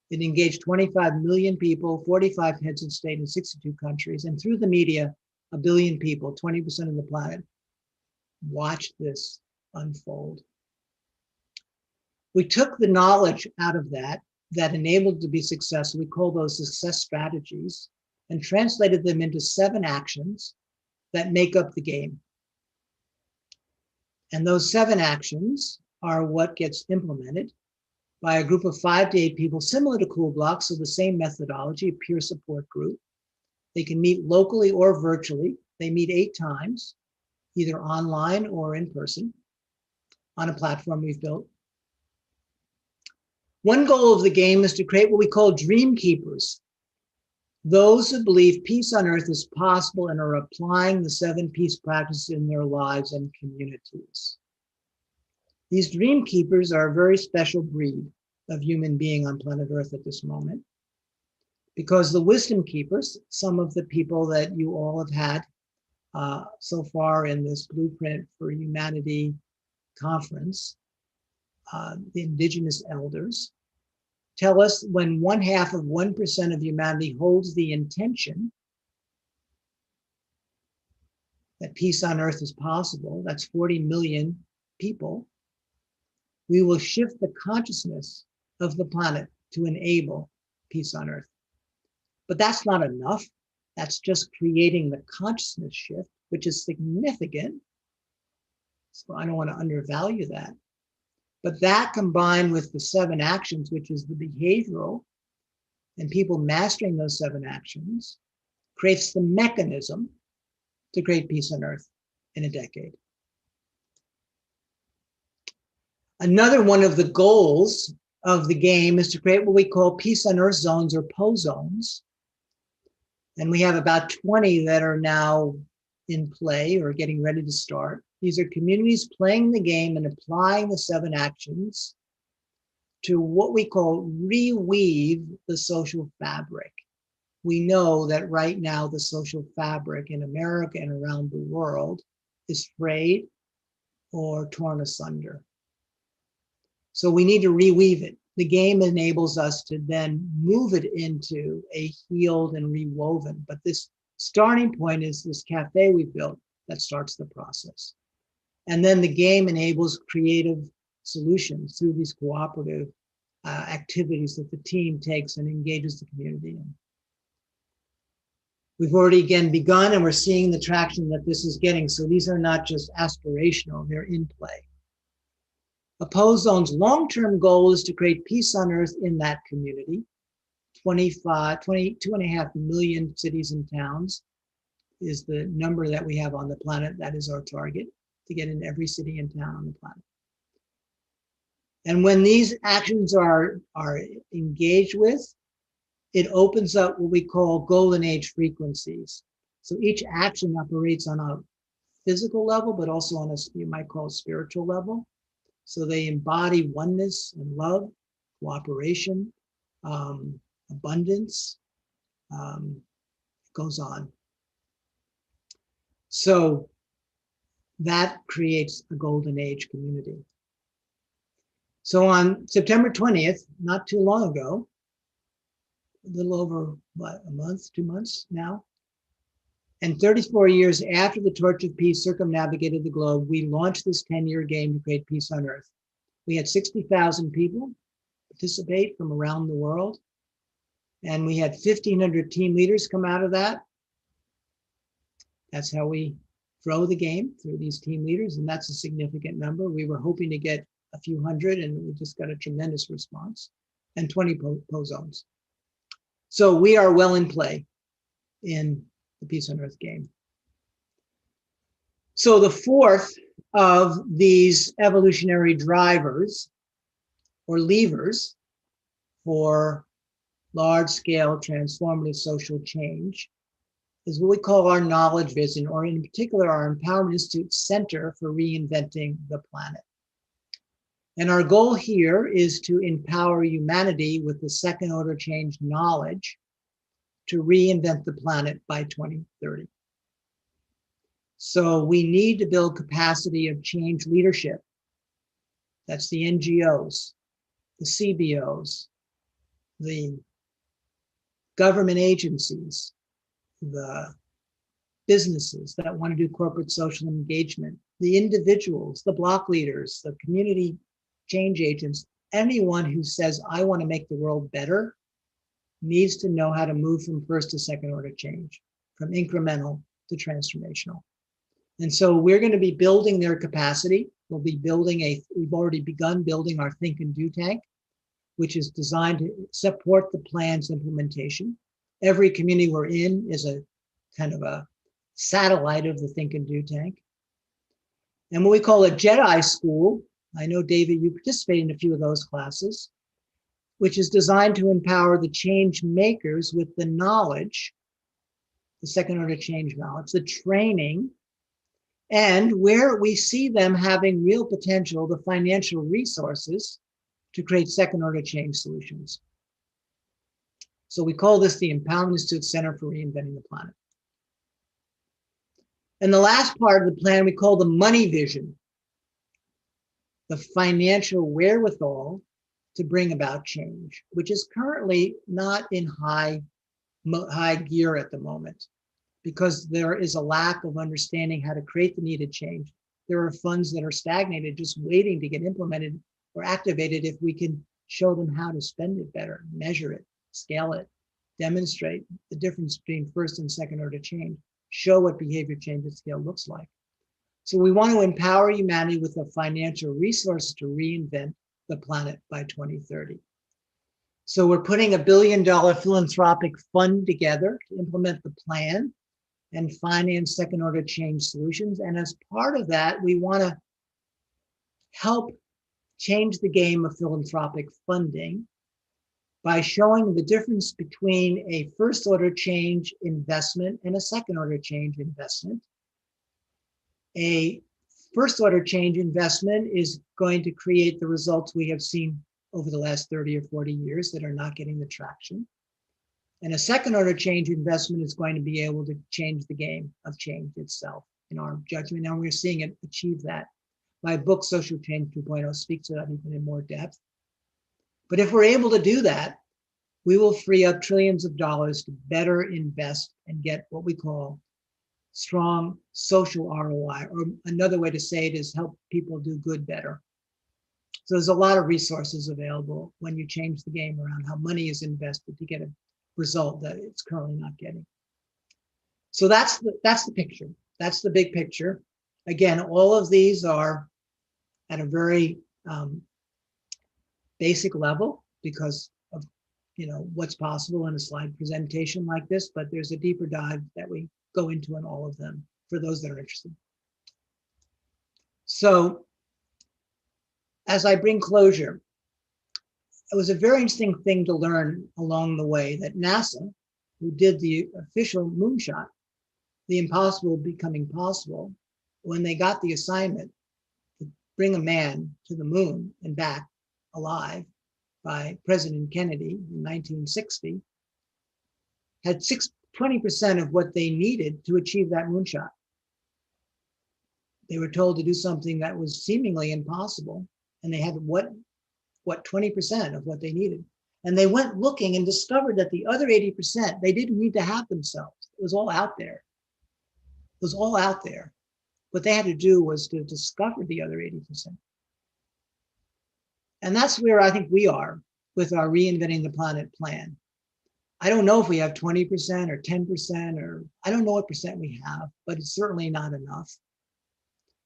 It engaged 25 million people, 45 heads of state in 62 countries, and through the media, 1 billion people, 20% of the planet, watched this unfold. We took the knowledge out of that enabled it to be successful. We call those success strategies, and translated them into 7 actions that make up the game. And those 7 actions are what gets implemented by a group of 5 to 8 people, similar to Cool Blocks, so the same methodology, a peer support group. They can meet locally or virtually. They meet 8 times, either online or in person, on a platform we've built. One goal of the game is to create what we call dream keepers, those who believe peace on earth is possible and are applying the 7 peace practices in their lives and communities. These dream keepers are a very special breed of human being on planet Earth at this moment, because the wisdom keepers, some of the people that you all have had so far in this Blueprint for Humanity conference, the indigenous elders, tell us when 0.5% of humanity holds the intention that peace on earth is possible, that's 40 million people, we will shift the consciousness of the planet to enable peace on earth. But that's not enough. That's just creating the consciousness shift, which is significant. So I don't want to undervalue that. But that combined with the 7 actions, which is the behavioral, and people mastering those 7 actions, creates the mechanism to create peace on earth in a decade. Another one of the goals of the game is to create what we call peace on earth zones, or PO zones. And we have about 20 that are now in play or getting ready to start. These are communities playing the game and applying the 7 actions to what we call reweave the social fabric. We know that right now the social fabric in America and around the world is frayed or torn asunder. So we need to reweave it. The game enables us to then move it into a healed and rewoven. But this starting point is this cafe we built that starts the process. And then the game enables creative solutions through these cooperative activities that the team takes and engages the community in. We've already again begun, and we're seeing the traction that this is getting. So these are not just aspirational, they're in play. A PO zone's long-term goal is to create peace on earth in that community. 22.5 million cities and towns is the number that we have on the planet. That is our target, to get in every city and town on the planet. And when these actions are engaged with, it opens up what we call golden age frequencies. So each action operates on a physical level, but also on a, you might call, spiritual level. So they embody oneness and love, cooperation, abundance, goes on. So that creates a golden age community. So on September 20th, not too long ago, a little over, what, a month, 2 months now, and 34 years after the Torch of Peace circumnavigated the globe, we launched this 10-year game to create peace on earth. We had 60,000 people participate from around the world, and we had 1,500 team leaders come out of that. That's how we grow the game, through these team leaders, and that's a significant number. We were hoping to get a few hundred, and we just got a tremendous response, and 20 PO zones. So we are well in play in the Peace on Earth game. So the fourth of these evolutionary drivers or levers for large-scale transformative social change is what we call our knowledge vision, or in particular our Empowerment Institute Center for Reinventing the Planet. And our goal here is to empower humanity with the second order change knowledge to reinvent the planet by 2030. So we need to build capacity of change leadership. That's the NGOs, the CBOs, the government agencies, the businesses that want to do corporate social engagement, the individuals, the block leaders, the community change agents, anyone who says, I want to make the world better, needs to know how to move from first to second order change, from incremental to transformational. And so we're going to be building their capacity. We'll be building we've already begun building our Think and Do tank, which is designed to support the plan's implementation. Every community we're in is a kind of a satellite of the Think and Do tank. And what we call a Jedi school, I know, David, you participate in a few of those classes, which is designed to empower the change makers with the knowledge, the second order change knowledge, the training, and where we see them having real potential, the financial resources to create second order change solutions. So we call this the Empowerment Institute Center for Reinventing the Planet. And the last part of the plan we call the money vision, the financial wherewithal to bring about change, which is currently not in high gear at the moment, because there is a lack of understanding how to create the needed change. There are funds that are stagnated, just waiting to get implemented or activated if we can show them how to spend it better, measure it, scale it, demonstrate the difference between first and second order change, show what behavior change at scale looks like. So we want to empower humanity with the financial resources to reinvent the planet by 2030. So we're putting $1 billion philanthropic fund together to implement the plan and finance second order change solutions. And as part of that, we want to help change the game of philanthropic funding by showing the difference between a first order change investment and a second order change investment. A first order change investment is going to create the results we have seen over the last 30 or 40 years that are not getting the traction. And a second order change investment is going to be able to change the game of change itself, in our judgment. And we're seeing it achieve that. My book, Social Change 2.0, speaks to that even in more depth. But if we're able to do that, we will free up trillions of dollars to better invest and get what we call strong social ROI, or another way to say it is help people do good better. So there's a lot of resources available when you change the game around how money is invested to get a result that it's currently not getting. So that's the picture. That's the big picture. Again, all of these are at a very basic level because of what's possible in a slide presentation like this, but there's a deeper dive that we go into in all of them for those that are interested. So as I bring closure, it was a very interesting thing to learn along the way that NASA, who did the official moonshot, the impossible becoming possible, when they got the assignment to bring a man to the moon and back alive by President Kennedy in 1960, had 20% of what they needed to achieve that moonshot. They were told to do something that was seemingly impossible, and they had what 20% of what they needed. And they went looking and discovered that the other 80%, they didn't need to have themselves. It was all out there. It was all out there. What they had to do was to discover the other 80%. And that's where I think we are with our Reinventing the Planet plan. I don't know if we have 20% or 10%, or I don't know what percent we have, but it's certainly not enough.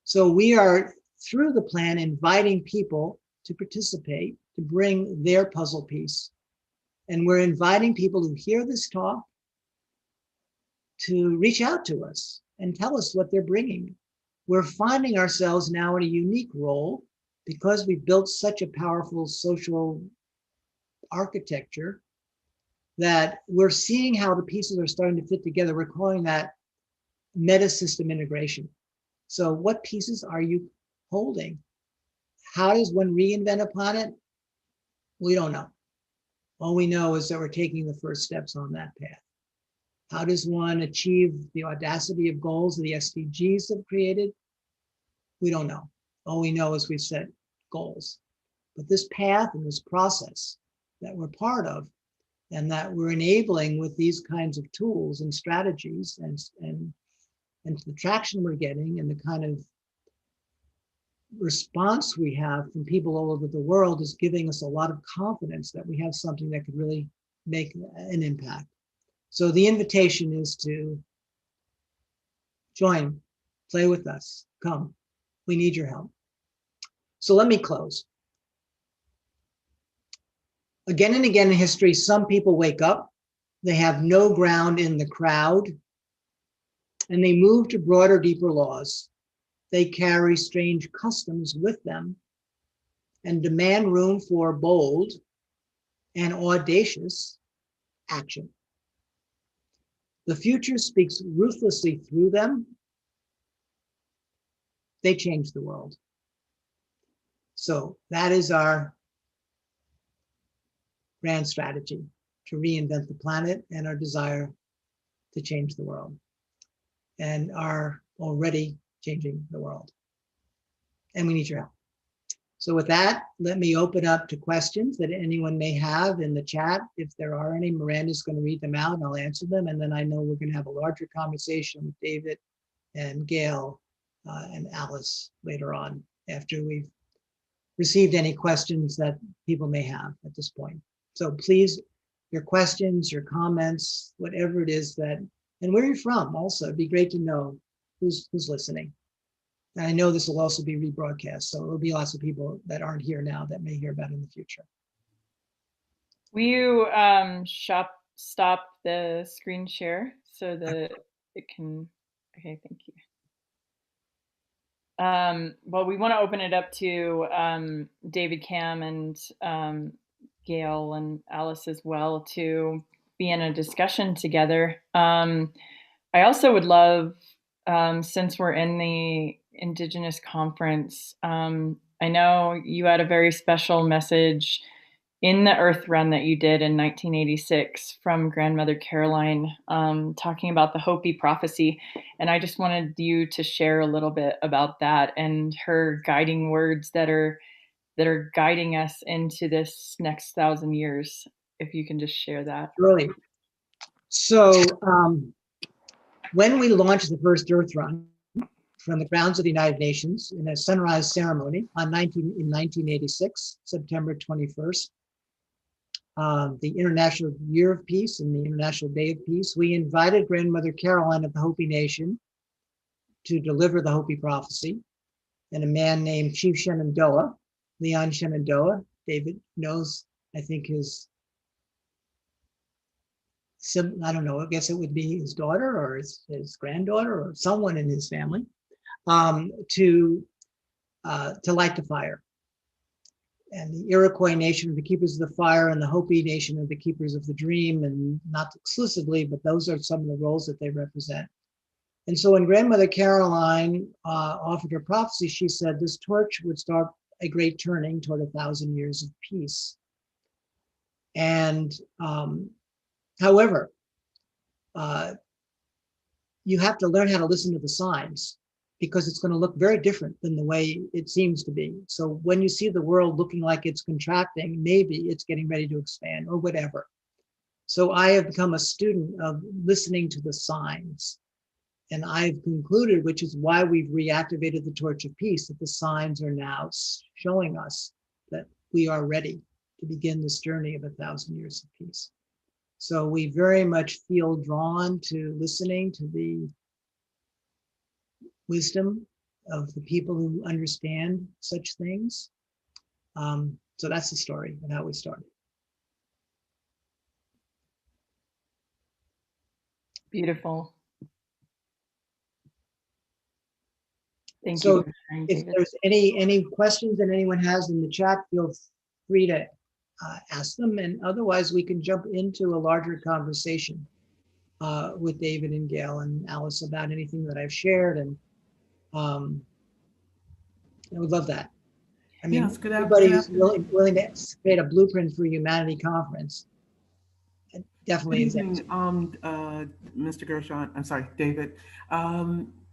So we are, through the plan, inviting people to participate, to bring their puzzle piece. And we're inviting people who hear this talk to reach out to us and tell us what they're bringing. We're finding ourselves now in a unique role because we've built such a powerful social architecture that we're seeing how the pieces are starting to fit together. We're calling that meta-system integration. So what pieces are you holding? How does one reinvent a planet? We don't know. All we know is that we're taking the first steps on that path. How does one achieve the audacity of goals that the SDGs have created? We don't know. All we know is we've set goals. But this path and this process that we're part of and that we're enabling with these kinds of tools and strategies and the traction we're getting and the kind of response we have from people all over the world is giving us a lot of confidence that we have something that could really make an impact. So the invitation is to join, play with us, come. We need your help. So let me close. Again and again in history, some people wake up, they have no ground in the crowd, and they move to broader, deeper laws. They carry strange customs with them and demand room for bold and audacious action. The future speaks ruthlessly through them. They change the world. So that is our grand strategy, to reinvent the planet and our desire to change the world, and are already changing the world. And we need your help. So with that, let me open up to questions that anyone may have in the chat. If there are any, Miranda's going to read them out and I'll answer them. And then I know we're going to have a larger conversation with David and Gail and Alice later on after we've received any questions that people may have at this point. So please, your questions, your comments, whatever it is that, and where you're from also, it'd be great to know who's listening. And I know this will also be rebroadcast, so there'll be lots of people that aren't here now that may hear about it in the future. Will you stop the screen share so that it can, okay, thank you. Well, we want to open it up to David, Cam, and Gail and Alice as well to be in a discussion together. I also would love, since we're in the Indigenous conference, I know you had a very special message in the Earth Run that you did in 1986 from Grandmother Caroline, talking about the Hopi prophecy. And I just wanted you to share a little bit about that and her guiding words that are guiding us into this next 1,000 years. If you can just share that. Really. So when we launched the first Earth Run from the grounds of the United Nations in a sunrise ceremony in 1986, September 21st, the International Year of Peace and the International Day of Peace, we invited Grandmother Caroline of the Hopi Nation to deliver the Hopi prophecy, and a man named Chief Shenandoah, Leon Shenandoah, David knows, I think his, I don't know, I guess it would be his daughter or his granddaughter or someone in his family, to light the fire. And the Iroquois Nation are the keepers of the fire, and the Hopi Nation are the keepers of the dream, and not exclusively, but those are some of the roles that they represent. And so when Grandmother Caroline offered her prophecy, she said this torch would start a great turning toward 1,000 years of peace. And however, you have to learn how to listen to the signs, because it's going to look very different than the way it seems to be. So when you see the world looking like it's contracting, maybe it's getting ready to expand or whatever. So I have become a student of listening to the signs. And I've concluded, which is why we've reactivated the Torch of Peace, that the signs are now showing us that we are ready to begin this journey of 1,000 years of peace. So we very much feel drawn to listening to the wisdom of the people who understand such things. So that's the story and how we started. Beautiful. Thank So you. if there's any questions that anyone has in the chat, feel free to ask them, and otherwise we can jump into a larger conversation with David and Gail and Alice about anything that I've shared, and I would love that. I mean, everybody's willing to create a Blueprint for Humanity conference. definitely is. Evening, Mr. Gershon, I'm sorry, David.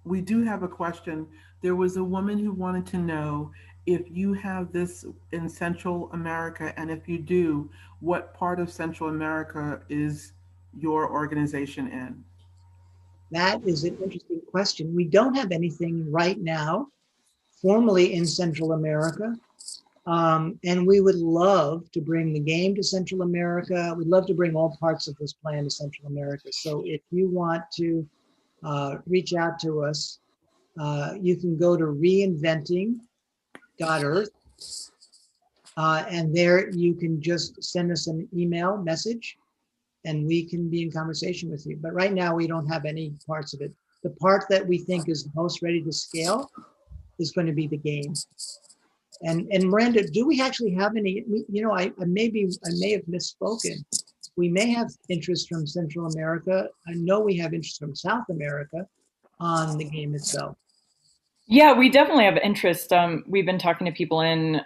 We do have a question. There was a woman who wanted to know if you have this in Central America, and if you do, what part of Central America is your organization in? That is an interesting question. We don't have anything right now formally in Central America. And we would love to bring the game to Central America. We'd love to bring all parts of this plan to Central America. So if you want to reach out to us, you can go to reinventing.earth. And there you can just send us an email message and we can be in conversation with you. But right now we don't have any parts of it. The part that we think is most ready to scale is going to be the game. And Miranda, do we actually have any, you know, I may have misspoken. We may have interest from Central America. I know we have interest from South America on the game itself. Yeah, we definitely have interest. We've been talking to people in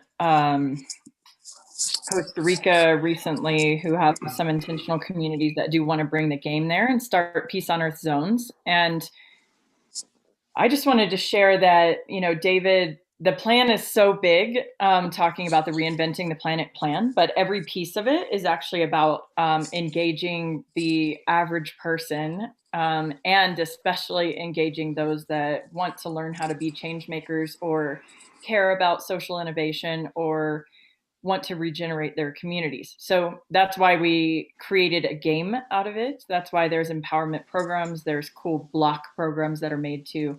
Costa Rica recently who have some intentional communities that do want to bring the game there and start Peace on Earth zones. And I just wanted to share that, you know, David, the plan is so big, talking about the Reinventing the Planet plan, but every piece of it is actually about engaging the average person, and especially engaging those that want to learn how to be change makers or care about social innovation or want to regenerate their communities. So that's why we created a game out of it. That's why there's empowerment programs, there's cool block programs that are made to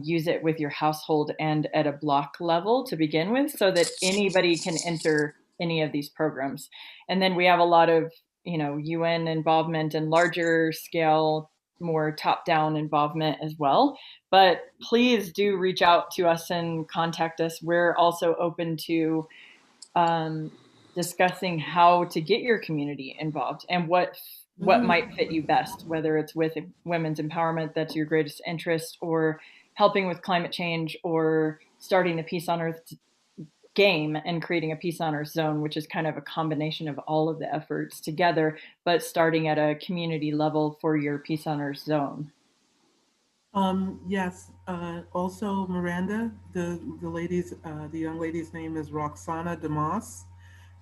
use it with your household and at a block level to begin with, so that anybody can enter any of these programs. And then we have a lot of, you know, UN involvement and larger scale, more top-down involvement as well. But please do reach out to us and contact us. We're also open to discussing how to get your community involved and what might fit you best, whether it's with women's empowerment, that's your greatest interest, or helping with climate change, or starting the Peace on Earth game and creating a Peace on Earth zone, which is kind of a combination of all of the efforts together, but starting at a community level for your Peace on Earth zone. Yes. Also, Miranda, the young lady's name is Roxana Damas,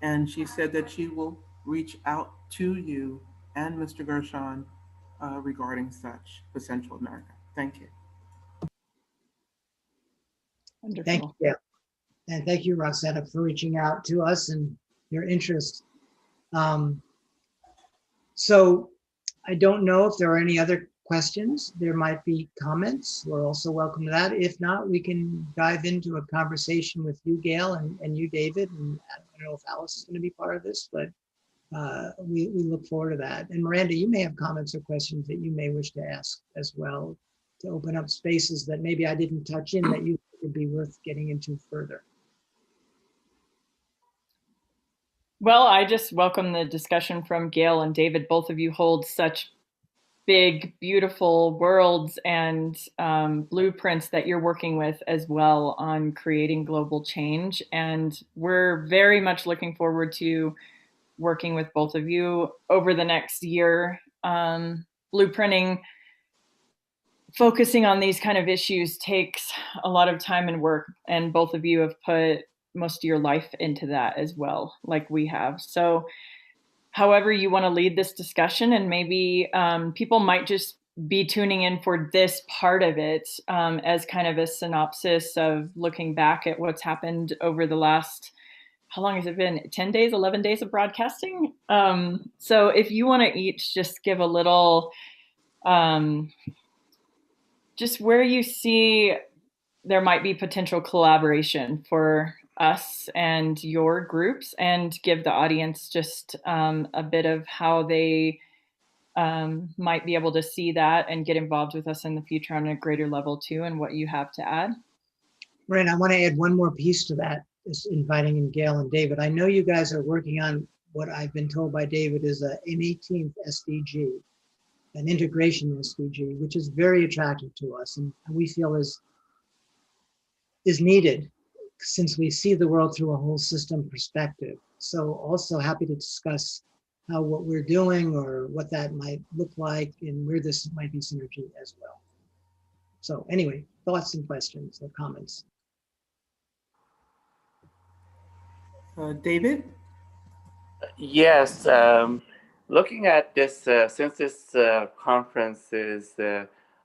and she said that she will reach out to you and Mr. Gershon regarding such for Central America. Thank you. Wonderful. Thank you, Gail. And thank you, Roxana, for reaching out to us and your interest. So I don't know if there are any other questions. There might be comments. We're also welcome to that. If not, we can dive into a conversation with you, Gail, and you, David. And I don't know if Alice is going to be part of this, but we look forward to that. And Miranda, you may have comments or questions that you may wish to ask as well, to open up spaces that maybe I didn't touch in that you would be worth getting into further. Well, I just welcome the discussion from Gail and David. Both of you hold such big, beautiful worlds and blueprints that you're working with as well on creating global change. And we're very much looking forward to working with both of you over the next year. Blueprinting, focusing on these kind of issues takes a lot of time and work, and both of you have put most of your life into that as well, like we have. So however you want to lead this discussion, and maybe people might just be tuning in for this part of it as kind of a synopsis of looking back at what's happened over the last, how long has it been? 10 days, 11 days of broadcasting? So if you want to each just give a little, just where you see there might be potential collaboration for us and your groups, and give the audience just a bit of how they might be able to see that and get involved with us in the future on a greater level too, and what you have to add. Right, I want to add one more piece to that, is inviting in Gail and David. I know you guys are working on what I've been told by David is an 18th SDG, an integration SDG, which is very attractive to us and we feel is needed, since we see the world through a whole system perspective. So also happy to discuss how what we're doing or what that might look like and where this might be synergy as well. So anyway, thoughts and questions or comments? David? Yes, looking at this, since this conference is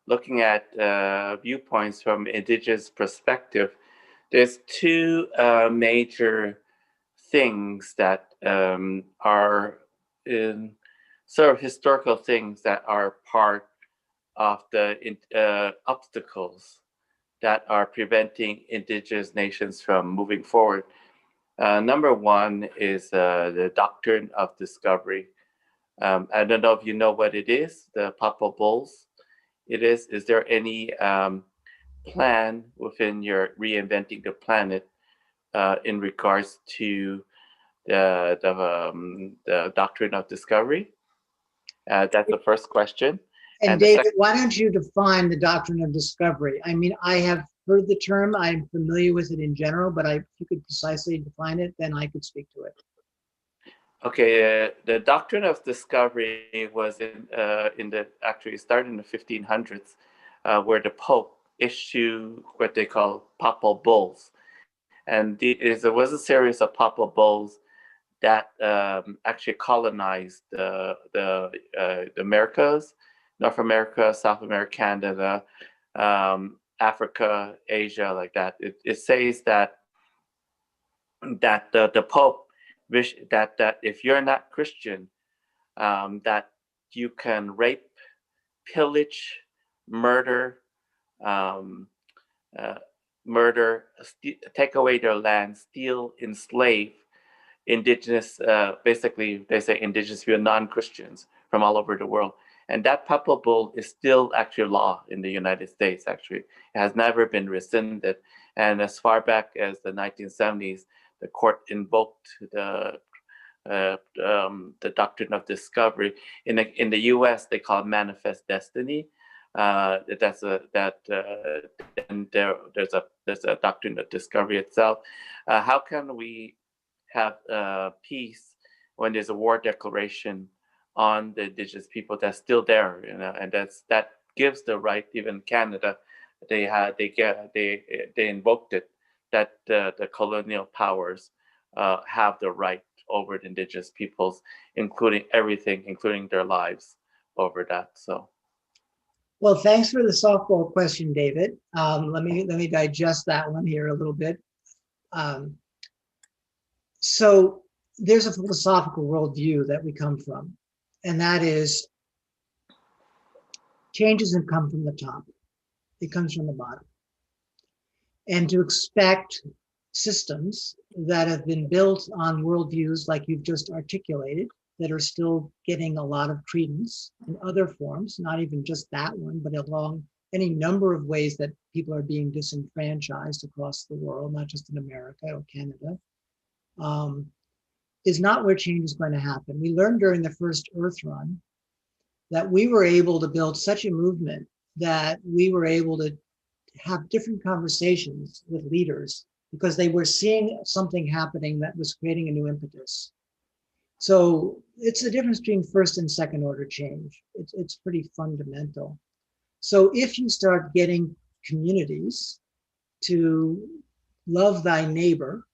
looking at viewpoints from indigenous perspective, there's two major things that are in sort of historical things that are part of the obstacles that are preventing indigenous nations from moving forward. Number one is the doctrine of discovery. I don't know if you know what it is, the Papa Bowls. It is. Is there any plan within your reinventing the planet in regards to the doctrine of discovery? That's the first question. And David, why don't you define the doctrine of discovery? I mean, I have heard the term, I'm familiar with it in general, but if you could precisely define it, then I could speak to it. Okay, the doctrine of discovery was actually started in the 1500s, where the Pope issued what they call papal bulls, and there was a series of papal bulls that actually colonized the Americas, North America, South America, Canada, Africa, Asia, like that. It says that the Pope wish that if you're not Christian, that you can rape, pillage, murder, take away their land, steal, enslave indigenous. Basically, they say indigenous people, non-Christians from all over the world. And that papal bull is still actually law in the United States. Actually, it has never been rescinded. And as far back as the 1970s, the court invoked the doctrine of discovery. In the U.S., they call it manifest destiny. There's a doctrine of discovery itself. How can we have peace when there's a war declaration on the indigenous people that's still there, and that gives the right. Even Canada, they invoked it, that the colonial powers have the right over the indigenous peoples, including everything, including their lives over that. So, well, thanks for the softball question, David. Let me digest that one here a little bit. So there's a philosophical worldview that we come from, and that is change doesn't come from the top, it comes from the bottom. And to expect systems that have been built on worldviews like you've just articulated, that are still getting a lot of credence in other forms, not even just that one, but along any number of ways that people are being disenfranchised across the world, not just in America or Canada, is not where change is going to happen. We learned during the first Earth Run that we were able to build such a movement that we were able to have different conversations with leaders because they were seeing something happening that was creating a new impetus. So it's the difference between first and second order change. It's pretty fundamental. So if you start getting communities to love thy neighbor,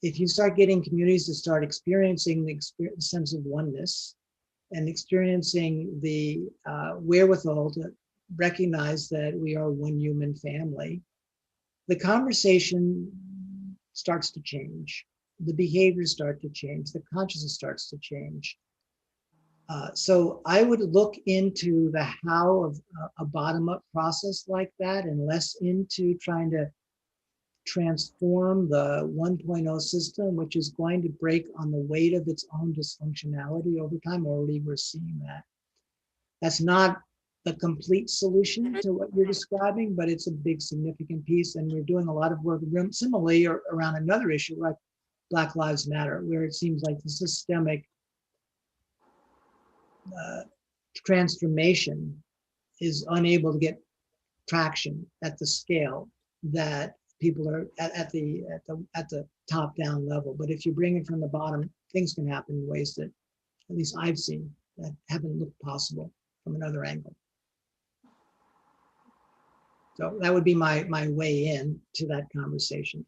if you start getting communities to start experiencing the sense of oneness and experiencing the wherewithal to recognize that we are one human family, the conversation starts to change. The behaviors start to change. The consciousness starts to change. So I would look into the how of a bottom-up process like that and less into trying to transform the 1.0 system, which is going to break on the weight of its own dysfunctionality over time. Already we're seeing that. That's not the complete solution to what you're describing, but it's a big significant piece. And we're doing a lot of work similarly around another issue like Black Lives Matter, where it seems like the systemic transformation is unable to get traction at the scale that people are at the top down level. But if you bring it from the bottom, things can happen in ways that at least I've seen, that haven't looked possible from another angle. So that would be my way in to that conversation.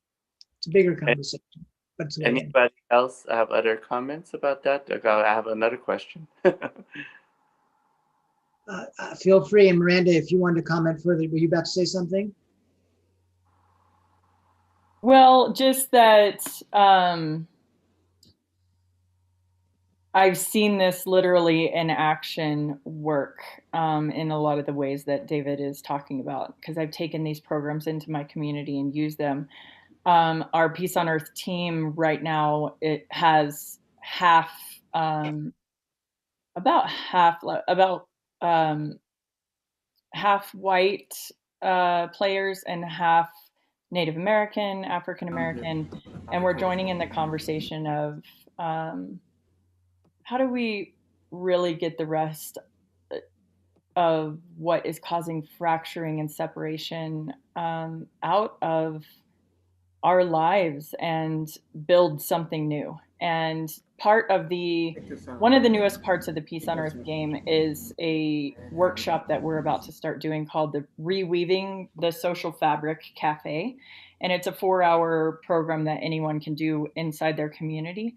It's a bigger conversation, but it's a way in. Anybody else have other comments about that? I have another question. Feel free, and Miranda, if you wanted to comment further, were you about to say something? Well, just that I've seen this literally in action work in a lot of the ways that David is talking about, because I've taken these programs into my community and used them. Our Peace on Earth team right now, it has half, about half white players and half Native American, African American, and we're joining in the conversation of how do we really get the rest of what is causing fracturing and separation out of our lives and build something new. And part of one of the newest parts of the Peace on Earth game is a workshop that we're about to start doing called the Reweaving the Social Fabric Cafe. And it's a 4-hour program that anyone can do inside their community.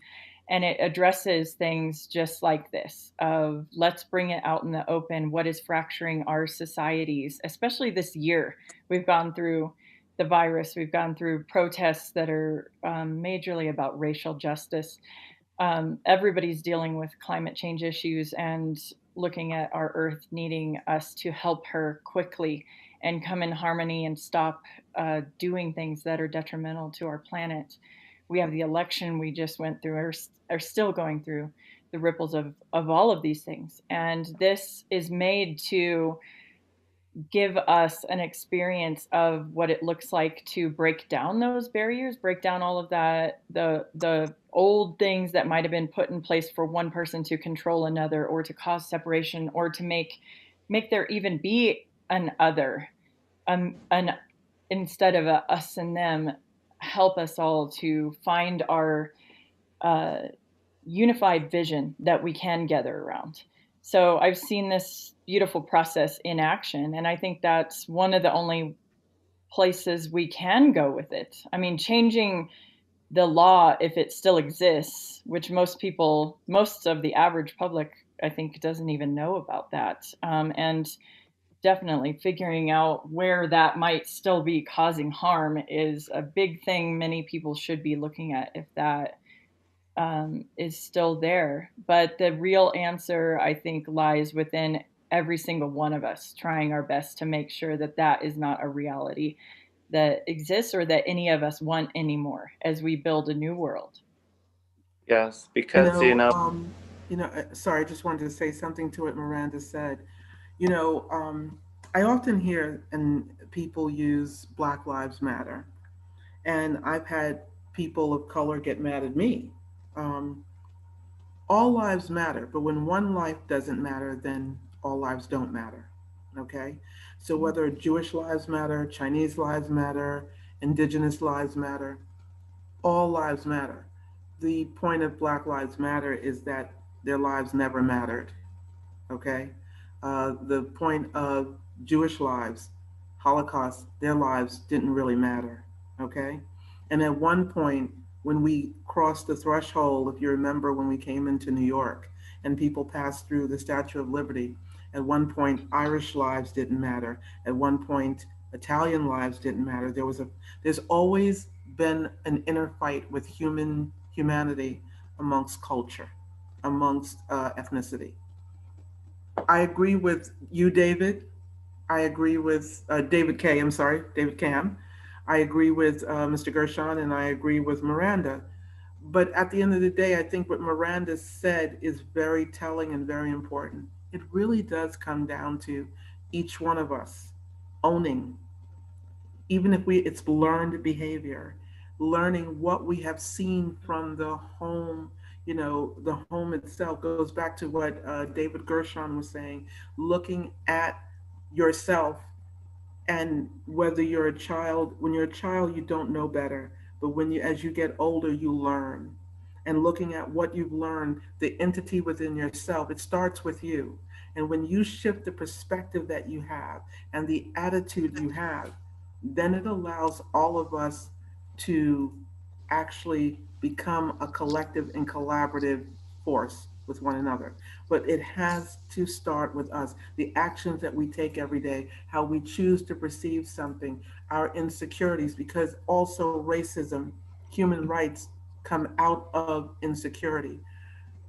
And it addresses things just like this of let's bring it out in the open. What is fracturing our societies, especially this year? We've gone through the virus. We've gone through protests that are majorly about racial justice. Everybody's dealing with climate change issues and looking at our Earth needing us to help her quickly and come in harmony and stop doing things that are detrimental to our planet. We have the election we just went through, are still going through the ripples of all of these things. And this is made to give us an experience of what it looks like to break down those barriers, break down all of that, the old things that might have been put in place for one person to control another or to cause separation or to make there even be an other, instead of a us and them, help us all to find our unified vision that we can gather around. So I've seen this beautiful process in action, and I think that's one of the only places we can go with it. I mean, changing the law, if it still exists, which most of the average public, I think, doesn't even know about that. And definitely figuring out where that might still be causing harm is a big thing many people should be looking at if that is still there. But the real answer, I think, lies within every single one of us trying our best to make sure that that is not a reality that exists or that any of us want anymore as we build a new world. Yes, because sorry, I just wanted to say something to what Miranda said. I often hear and people use Black Lives Matter, and I've had people of color get mad at me. All lives matter, but when one life doesn't matter, then all lives don't matter. Okay? So whether Jewish lives matter, Chinese lives matter, Indigenous lives matter, all lives matter. The point of Black Lives Matter is that their lives never mattered. Okay? The point of Jewish lives, Holocaust, their lives didn't really matter. Okay? And at one point, when we crossed the threshold, if you remember when we came into New York and people passed through the Statue of Liberty, at one point, Irish lives didn't matter. At one point, Italian lives didn't matter. There's always been an inner fight with humanity amongst culture, amongst ethnicity. I agree with you, David. I agree with David Cam. I agree with Mr. Gershon, and I agree with Miranda. But at the end of the day, I think what Miranda said is very telling and very important. It really does come down to each one of us owning, even if it's learned behavior, learning what we have seen from the home. The home itself goes back to what David Gershon was saying, looking at yourself. And whether you're when you're a child, you don't know better. But as you get older, you learn. and looking at what you've learned, the entity within yourself, it starts with you. And when you shift the perspective that you have and the attitude you have, then it allows all of us to actually become a collective and collaborative force with one another. But it has to start with us. The actions that we take every day, how we choose to perceive something, our insecurities, because also racism, human rights come out of insecurity.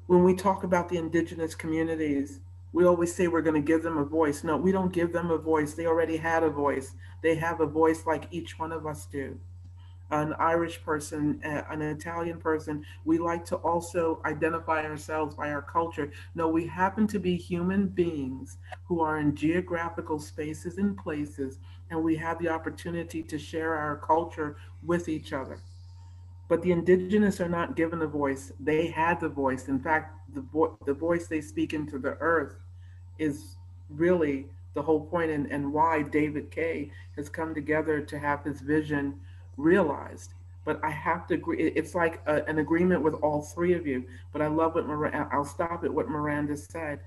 When we talk about the indigenous communities, we always say we're going to give them a voice. No, we don't give them a voice. They already had a voice. They have a voice like each one of us do. An Irish person, an Italian person, we like to also identify ourselves by our culture. No, we happen to be human beings who are in geographical spaces and places, and we have the opportunity to share our culture with each other. But the indigenous are not given a voice. They had the voice. In fact, the voice they speak into the earth is really the whole point, and why David Kay has come together to have his vision realized. But I have to agree, it's like an agreement with all three of you. But I love what I'll stop at what Miranda said.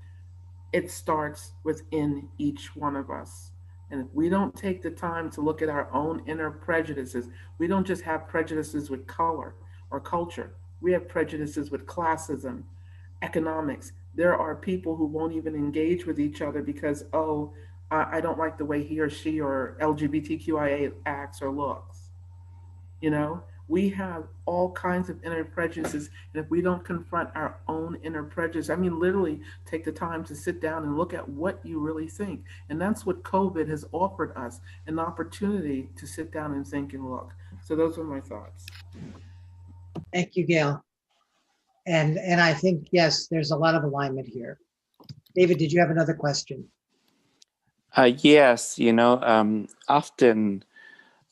It starts within each one of us. And if we don't take the time to look at our own inner prejudices, we don't just have prejudices with color or culture, we have prejudices with classism, economics. There are people who won't even engage with each other because, oh, I don't like the way he or she or LGBTQIA acts or looks. You know, we have all kinds of inner prejudices. And if we don't confront our own inner prejudice, I mean, literally take the time to sit down and look at what you really think. And that's what COVID has offered us, an opportunity to sit down and think and look. So those are my thoughts. Thank you, Gail. And I think, yes, there's a lot of alignment here. David, did you have another question? Yes, often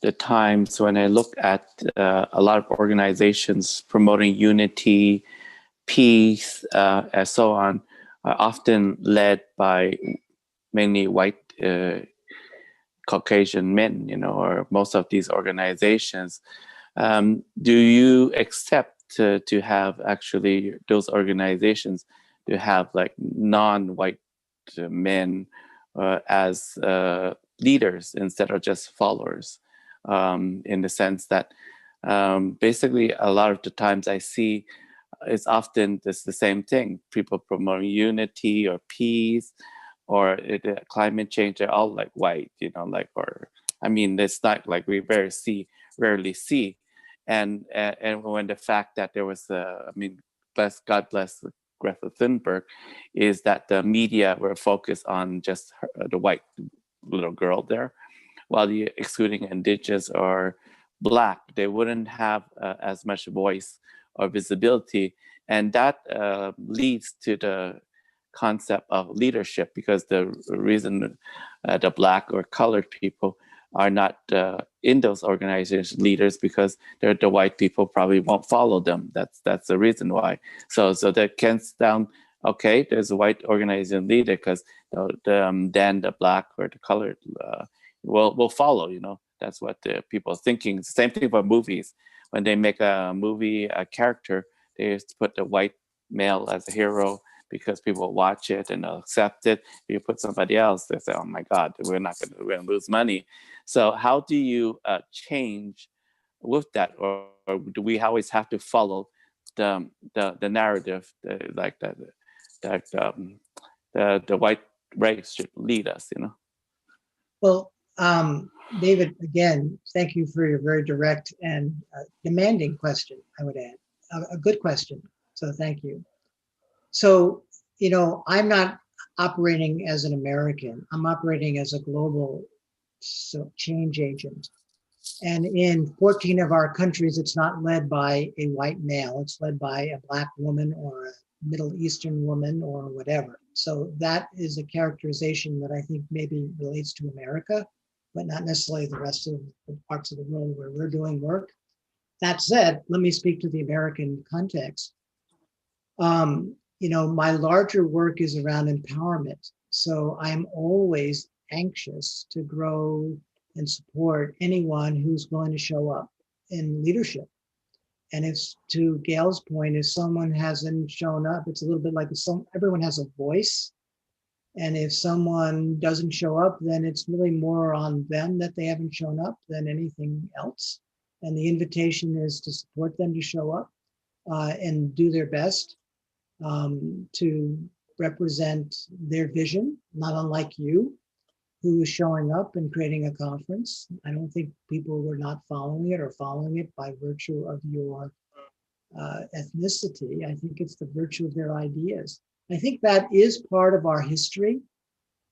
the times when I look at a lot of organizations promoting unity, peace, and so on, are often led by mainly white Caucasian men, or most of these organizations. Do you accept to have actually those organizations to have like non-white men as leaders instead of just followers? In the sense that basically a lot of the times I see it's often just the same thing. People promoting unity or peace or climate change. They're all like white, it's not like we rarely see. And when the fact that there was, God bless Greta Thunberg, is that the media were focused on just the white little girl there, while you excluding indigenous or black, they wouldn't have as much voice or visibility. And that leads to the concept of leadership, because the reason the black or colored people are not in those organizations leaders, because the white people probably won't follow them. That's the reason why. So that comes down, okay, there's a white organization leader, because then the black or the colored will follow. That's what the people are thinking. Same thing for movies. When they make a movie, a character, they just put the white male as a hero because people watch it and accept it. If you put somebody else, they say, "Oh my God, we're gonna lose money." So how do you change with that, or do we always have to follow the narrative like that the white race should lead us? Well, David, again, thank you for your very direct and demanding question, I would add. A good question, so thank you. So, I'm not operating as an American. I'm operating as a global change agent. And in 14 of our countries, it's not led by a white male. It's led by a Black woman or a Middle Eastern woman or whatever. So that is a characterization that I think maybe relates to America, but not necessarily the rest of the parts of the world where we're doing work. That said, let me speak to the American context. My larger work is around empowerment. So I'm always anxious to grow and support anyone who's going to show up in leadership. And it's to Gail's point, if someone hasn't shown up, it's a little bit like everyone has a voice. And if someone doesn't show up, then it's really more on them that they haven't shown up than anything else. And the invitation is to support them to show up and do their best to represent their vision, not unlike you, who is showing up and creating a conference. I don't think people were not following it or following it by virtue of your ethnicity. I think it's the virtue of their ideas. I think that is part of our history.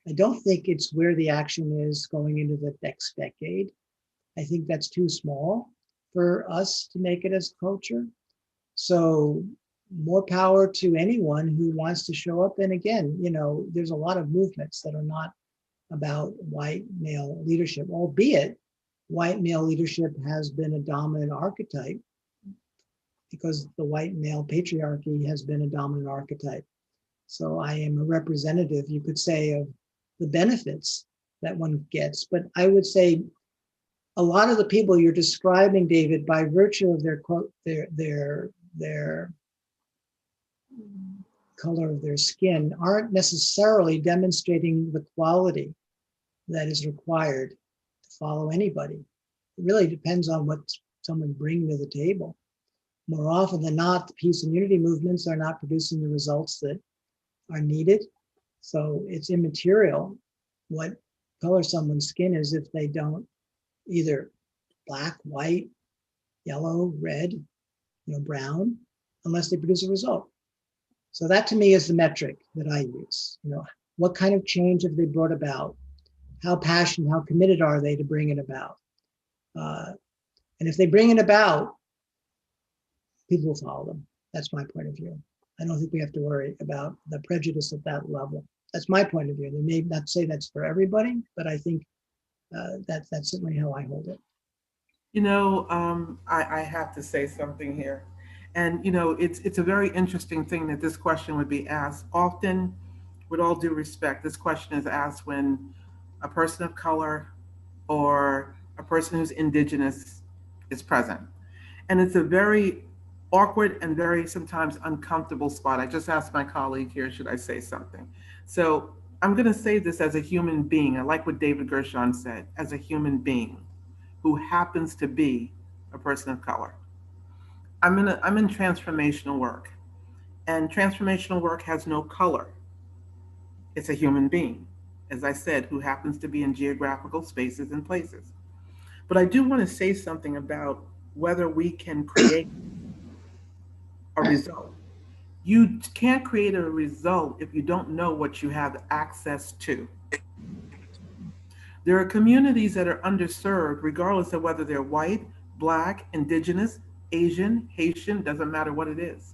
I don't think it's where the action is going into the next decade. I think that's too small for us to make it as culture. So more power to anyone who wants to show up. And again, you know, there's a lot of movements that are not about white male leadership, albeit white male leadership has been a dominant archetype because the white male patriarchy has been a dominant archetype. So I am a representative, you could say, of the benefits that one gets. But I would say a lot of the people you're describing, David, by virtue of their color of their skin, aren't necessarily demonstrating the quality that is required to follow anybody. It really depends on what someone brings to the table. More often than not, the peace and unity movements are not producing the results that are needed. So it's immaterial what color someone's skin is if they don't either black, white, yellow, red, brown, unless they produce a result. So that to me is the metric that I use. What kind of change have they brought about? How passionate, how committed are they to bring it about? And if they bring it about, people will follow them. That's my point of view. I don't think we have to worry about the prejudice at that level. That's my point of view. They may not say that's for everybody, but I think that's certainly how I hold it. I have to say something here. And, it's a very interesting thing that this question would be asked. Often, with all due respect, this question is asked when a person of color or a person who's indigenous is present. And it's a very awkward and very sometimes uncomfortable spot. I just asked my colleague here, should I say something? So I'm going to say this as a human being. I like what David Gershon said, as a human being who happens to be a person of color. I'm in transformational work, and transformational work has no color. It's a human being, as I said, who happens to be in geographical spaces and places. But I do want to say something about whether we can create a result. You can't create a result if you don't know what you have access to. There are communities that are underserved, regardless of whether they're white, black, indigenous, Asian, Haitian, doesn't matter what it is,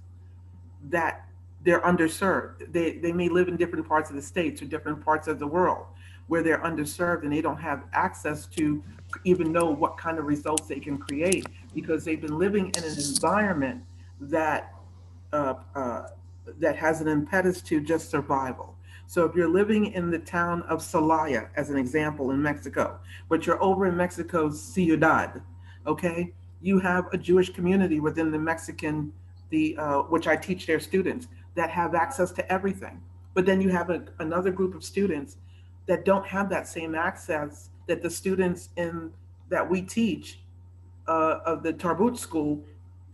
that they're underserved. They may live in different parts of the states or different parts of the world where they're underserved and they don't have access to even know what kind of results they can create because they've been living in an environment that has an impetus to just survival. So if you're living in the town of Celaya, as an example, in Mexico, but you're over in Mexico's Ciudad, okay? You have a Jewish community within the Mexican, which I teach their students, that have access to everything. But then you have another group of students that don't have that same access that the students that we teach of the Tarbut school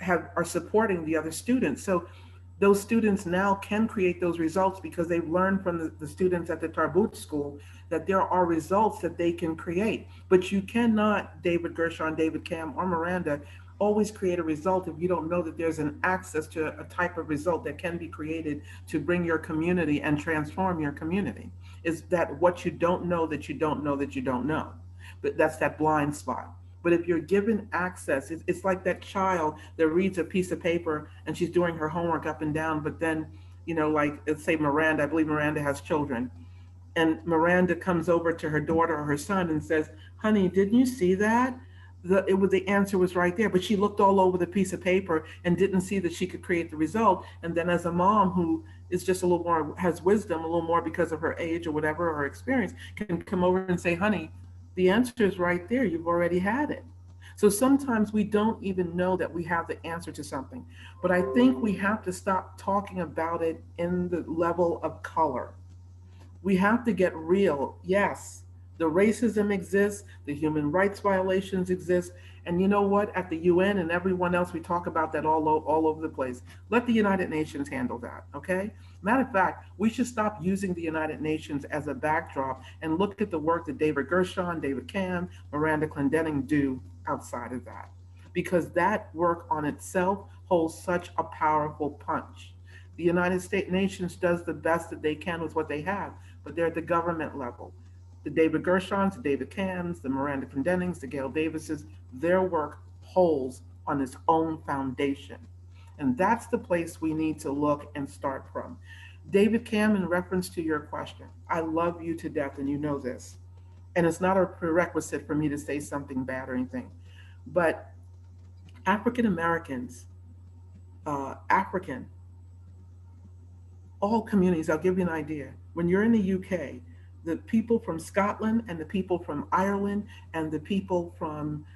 are supporting the other students. So those students now can create those results because they've learned from the students at the Tarbut school that there are results that they can create. But you cannot, David Gershon, David Cam, or Miranda, always create a result if you don't know that there's an access to a type of result that can be created to bring your community and transform your community. Is that what you don't know that you don't know that you don't know? But that's that blind spot. But if you're given access, it's like that child that reads a piece of paper and she's doing her homework up and down, but then, like, let's say Miranda, I believe Miranda has children, and Miranda comes over to her daughter or her son and says, honey, didn't you see that? The answer was right there, but she looked all over the piece of paper and didn't see that she could create the result. And then as a mom who is just a little more, has wisdom, a little more because of her age or whatever, or her experience, can come over and say, honey, the answer is right there. You've already had it. So sometimes we don't even know that we have the answer to something. But I think we have to stop talking about it in the level of color. We have to get real. Yes, the racism exists, the human rights violations exist, and you know what? At the UN and everyone else, we talk about that all over the place. Let the United Nations handle that, okay? Matter of fact, we should stop using the United Nations as a backdrop and look at the work that David Gershon, David Camm, Miranda Clendening do outside of that. Because that work on itself holds such a powerful punch. The United States nations does the best that they can with what they have, but they're at the government level. The David Gershons, the David Camms, the Miranda Clendenings, the Gail Davises, their work holds on its own foundation. And that's the place we need to look and start from. David Camm, in reference to your question, I love you to death, and you know this. And it's not a prerequisite for me to say something bad or anything. But African Americans, African, all communities, I'll give you an idea. When you're in the UK, the people from Scotland and the people from Ireland and the people from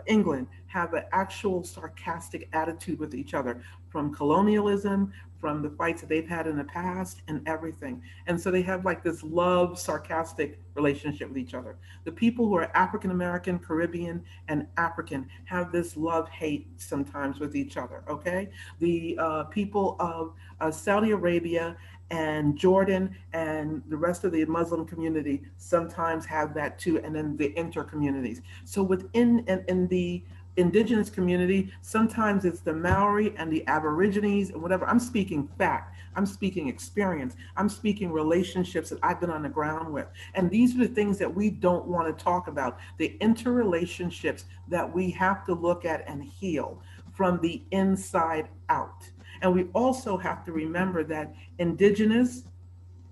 England have an actual sarcastic attitude with each other, from colonialism, from the fights that they've had in the past, and everything. And so they have like this love, sarcastic relationship with each other. The people who are African American, Caribbean, and African have this love hate sometimes with each other. Okay, the people of Saudi Arabia and Jordan and the rest of the Muslim community sometimes have that too, and then the inter communities. So within in the indigenous community, sometimes it's the Maori and the Aborigines and whatever. I'm speaking fact, I'm speaking experience, I'm speaking relationships that I've been on the ground with. And these are the things that we don't want to talk about, the interrelationships that we have to look at and heal from the inside out. And we also have to remember that indigenous,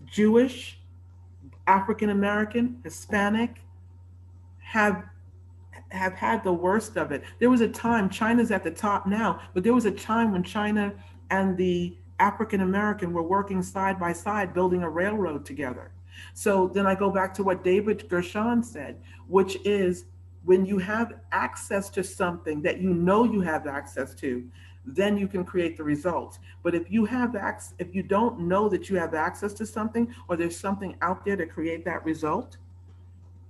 Jewish, African American, Hispanic have had the worst of it. There was a time, China's at the top now, but there was a time when China and the African American were working side by side, building a railroad together. So then I go back to what David Gershon said, which is when you have access to something that you know you have access to, then you can create the results. But if you have if you don't know that you have access to something, or there's something out there to create that result,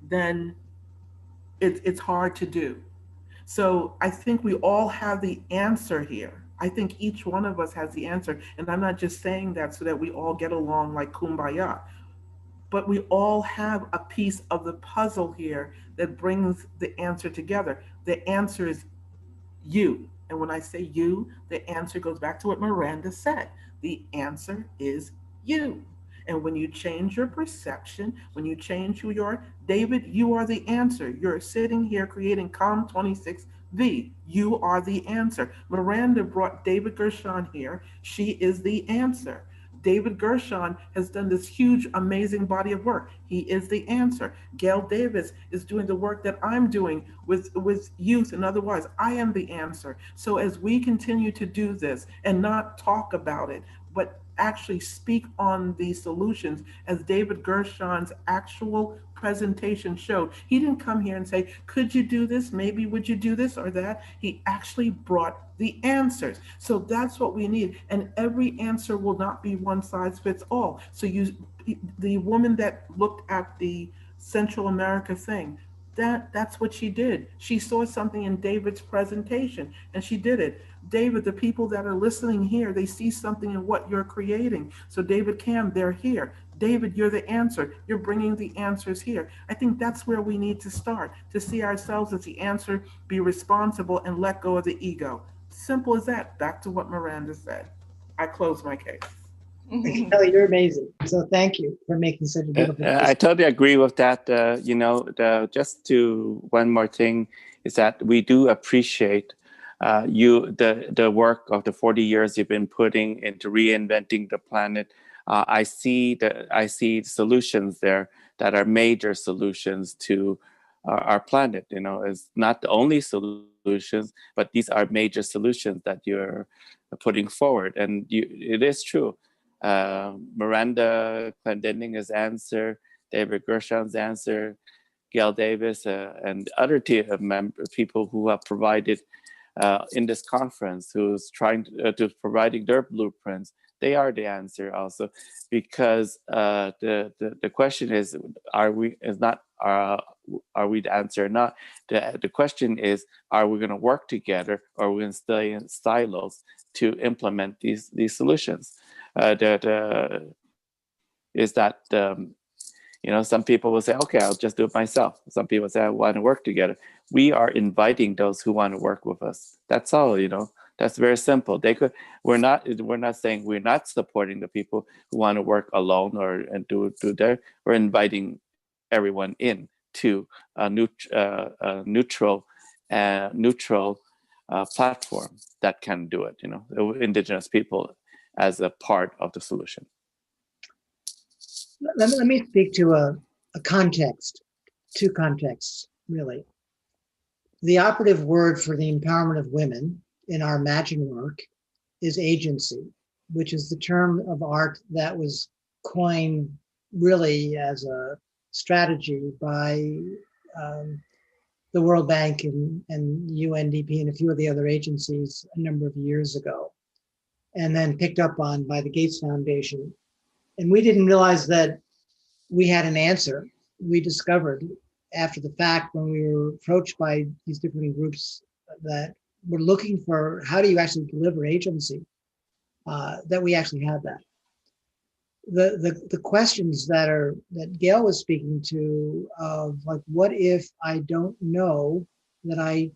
then it's hard to do. So I think we all have the answer here. I think each one of us has the answer. And I'm not just saying that so that we all get along like kumbaya, but we all have a piece of the puzzle here that brings the answer together. The answer is you. And when I say you, the answer goes back to what Miranda said. The answer is you. And when you change your perception, when you change who you are, David, you are the answer. You're sitting here creating COM 26V. You are the answer. Miranda brought David Gershon here. She is the answer. David Gershon has done this huge, amazing body of work. He is the answer. Gail Davis is doing the work that I'm doing with youth and otherwise. I am the answer. So as we continue to do this and not talk about it, but actually speak on the solutions, as David Gershon's actual presentation showed. He didn't come here and say, could you do this? Maybe would you do this or that? He actually brought the answers. So that's what we need. And every answer will not be one size fits all. So the woman that looked at the Central America thing, that's what she did. She saw something in David's presentation and she did it. David, the people that are listening here, they see something in what you're creating. So David Camm, they're here. David, you're the answer. You're bringing the answers here. I think that's where we need to start, to see ourselves as the answer, be responsible, and let go of the ego. Simple as that. Back to what Miranda said. I close my case. Kelly, you're amazing. So thank you for making such a beautiful I totally agree with that. Just to one more thing is that we do appreciate the work of the 40 years you've been putting into reinventing the planet. I see solutions there that are major solutions to our planet. It's not the only solutions, but these are major solutions that you're putting forward. And it is true. Miranda Clendening's answer, David Gershon's answer, Gail Davis and other people who have provided in this conference, who's trying to providing their blueprints, they are the answer also, because the question is, are we the answer or not? The question is, are we going to work together, or are we going to stay in silos to implement these solutions? Some people will say, okay, I'll just do it myself. Some people say, I want to work together. We are inviting those who want to work with us. That's all, that's very simple. We're not saying we're not supporting the people who want to work alone and do their. We're inviting everyone in to a neutral platform that can do it, indigenous people as a part of the solution. Let me speak to a context, two contexts, really. The operative word for the empowerment of women in our Imagine work is agency, which is the term of art that was coined really as a strategy by the World Bank and UNDP and a few of the other agencies a number of years ago, and then picked up on by the Gates Foundation. And we didn't realize that we had an answer. We discovered after the fact, when we were approached by these different groups that were looking for how do you actually deliver agency, that we actually had that. The questions that Gail was speaking to, of like, what if I don't know what I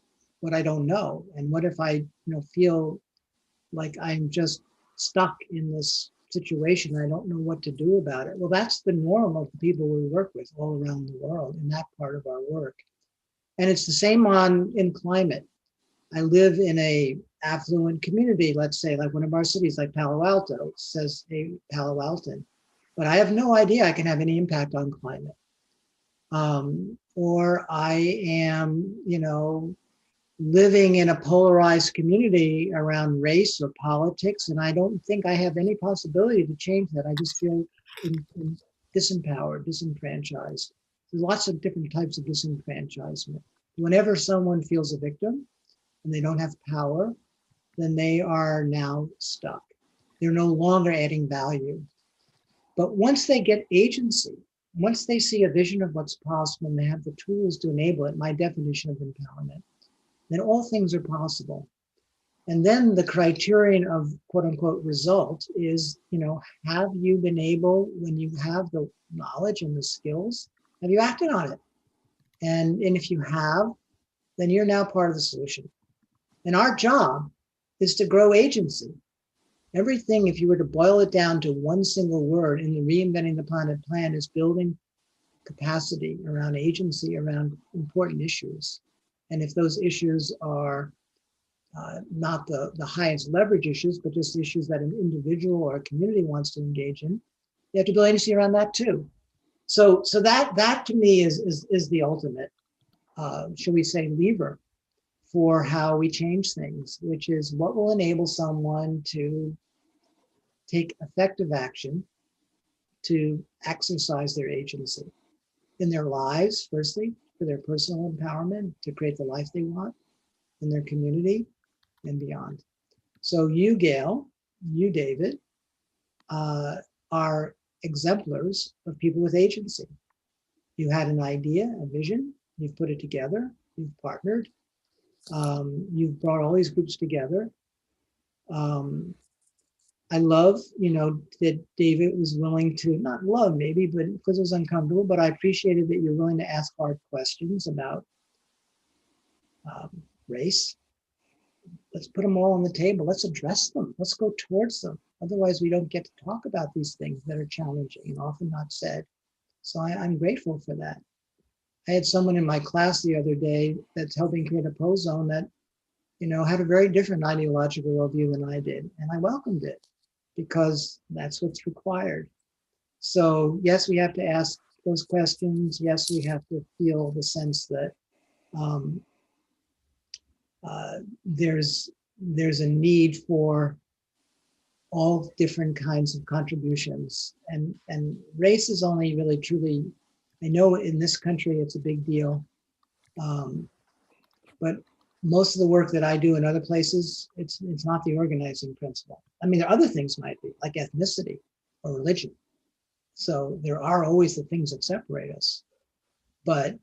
don't know, and what if I feel like I'm just stuck in this situation, I don't know what to do about it. Well, that's the norm of the people we work with all around the world in that part of our work. And it's the same in climate. I live in a affluent community, let's say like one of our cities, like Palo Alto, it says a Palo Alton, but I have no idea I can have any impact on climate. Or I am, living in a polarized community around race or politics, and I don't think I have any possibility to change that. I just feel disempowered, disenfranchised. There's lots of different types of disenfranchisement. Whenever someone feels a victim and they don't have power, then they are now stuck. They're no longer adding value. But once they get agency, once they see a vision of what's possible and they have the tools to enable it, my definition of empowerment, then all things are possible. And then the criterion of quote unquote result is, have you been able, when you have the knowledge and the skills, have you acted on it? And if you have, then you're now part of the solution. And our job is to grow agency. Everything, if you were to boil it down to one single word in the Reinventing the Planet plan, is building capacity around agency, around important issues. And if those issues are not the highest leverage issues, but just issues that an individual or a community wants to engage in, you have to build agency around that too. So that to me is the ultimate, shall we say, lever for how we change things, which is what will enable someone to take effective action to exercise their agency in their lives, firstly, for their personal empowerment, to create the life they want in their community and beyond. So you, Gail, you, David, are exemplars of people with agency. You had an idea, a vision, you've put it together, you've partnered, you've brought all these groups together. I love, that David was willing to, not love maybe, but because it was uncomfortable, but I appreciated that you're willing to ask hard questions about race. Let's put them all on the table. Let's address them. Let's go towards them. Otherwise, we don't get to talk about these things that are challenging and often not said. So I'm grateful for that. I had someone in my class the other day that's helping create a pose zone that, had a very different ideological worldview than I did. And I welcomed it because that's what's required. So yes, we have to ask those questions. Yes, we have to feel the sense that there's a need for all different kinds of contributions. And race is only really truly I know in this country it's a big deal, but most of the work that I do in other places, it's not the organizing principle. I mean, there are other things might be, like ethnicity or religion. So there are always the things that separate us, but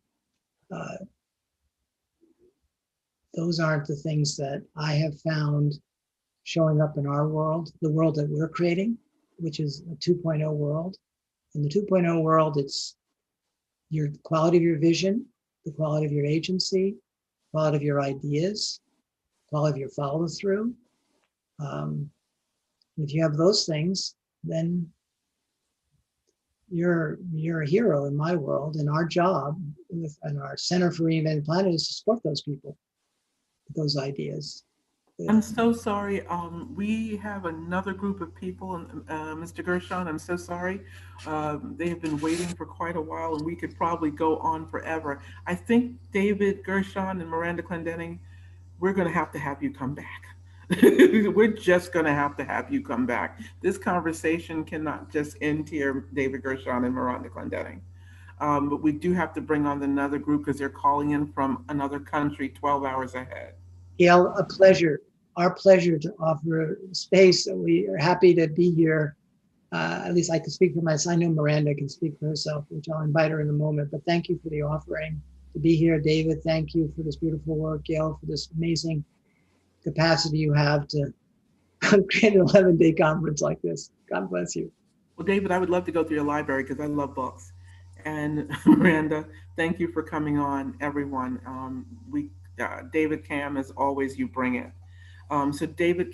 those aren't the things that I have found showing up in our world, the world that we're creating, which is a 2.0 world. In the 2.0 world, it's your quality of your vision, the quality of your agency, quality of your ideas, quality of your follow through. If you have those things, then you're a hero in my world. And our job and our Center for Reinvented Planet is to support those people, those ideas. I'm so sorry. We have another group of people, Mr. Gershon. I'm so sorry. They have been waiting for quite a while, and we could probably go on forever. I think David Gershon and Miranda Clendenning, we're going to have you come back. We're just going to have you come back. This conversation cannot just end here, David Gershon and Miranda Clendenning. But we do have to bring on another group because they're calling in from another country 12 hours ahead. Gail, a pleasure. Our pleasure to offer space. We are happy to be here. At least I can speak for myself. I know Miranda can speak for herself, which I'll invite her in a moment. But thank you for the offering to be here. David, thank you for this beautiful work. Gail, for this amazing capacity you have to create an 11-day conference like this. God bless you. Well, David, I would love to go through your library because I love books. And Miranda, thank you for coming on, everyone. David Cam, as always, you bring it. So David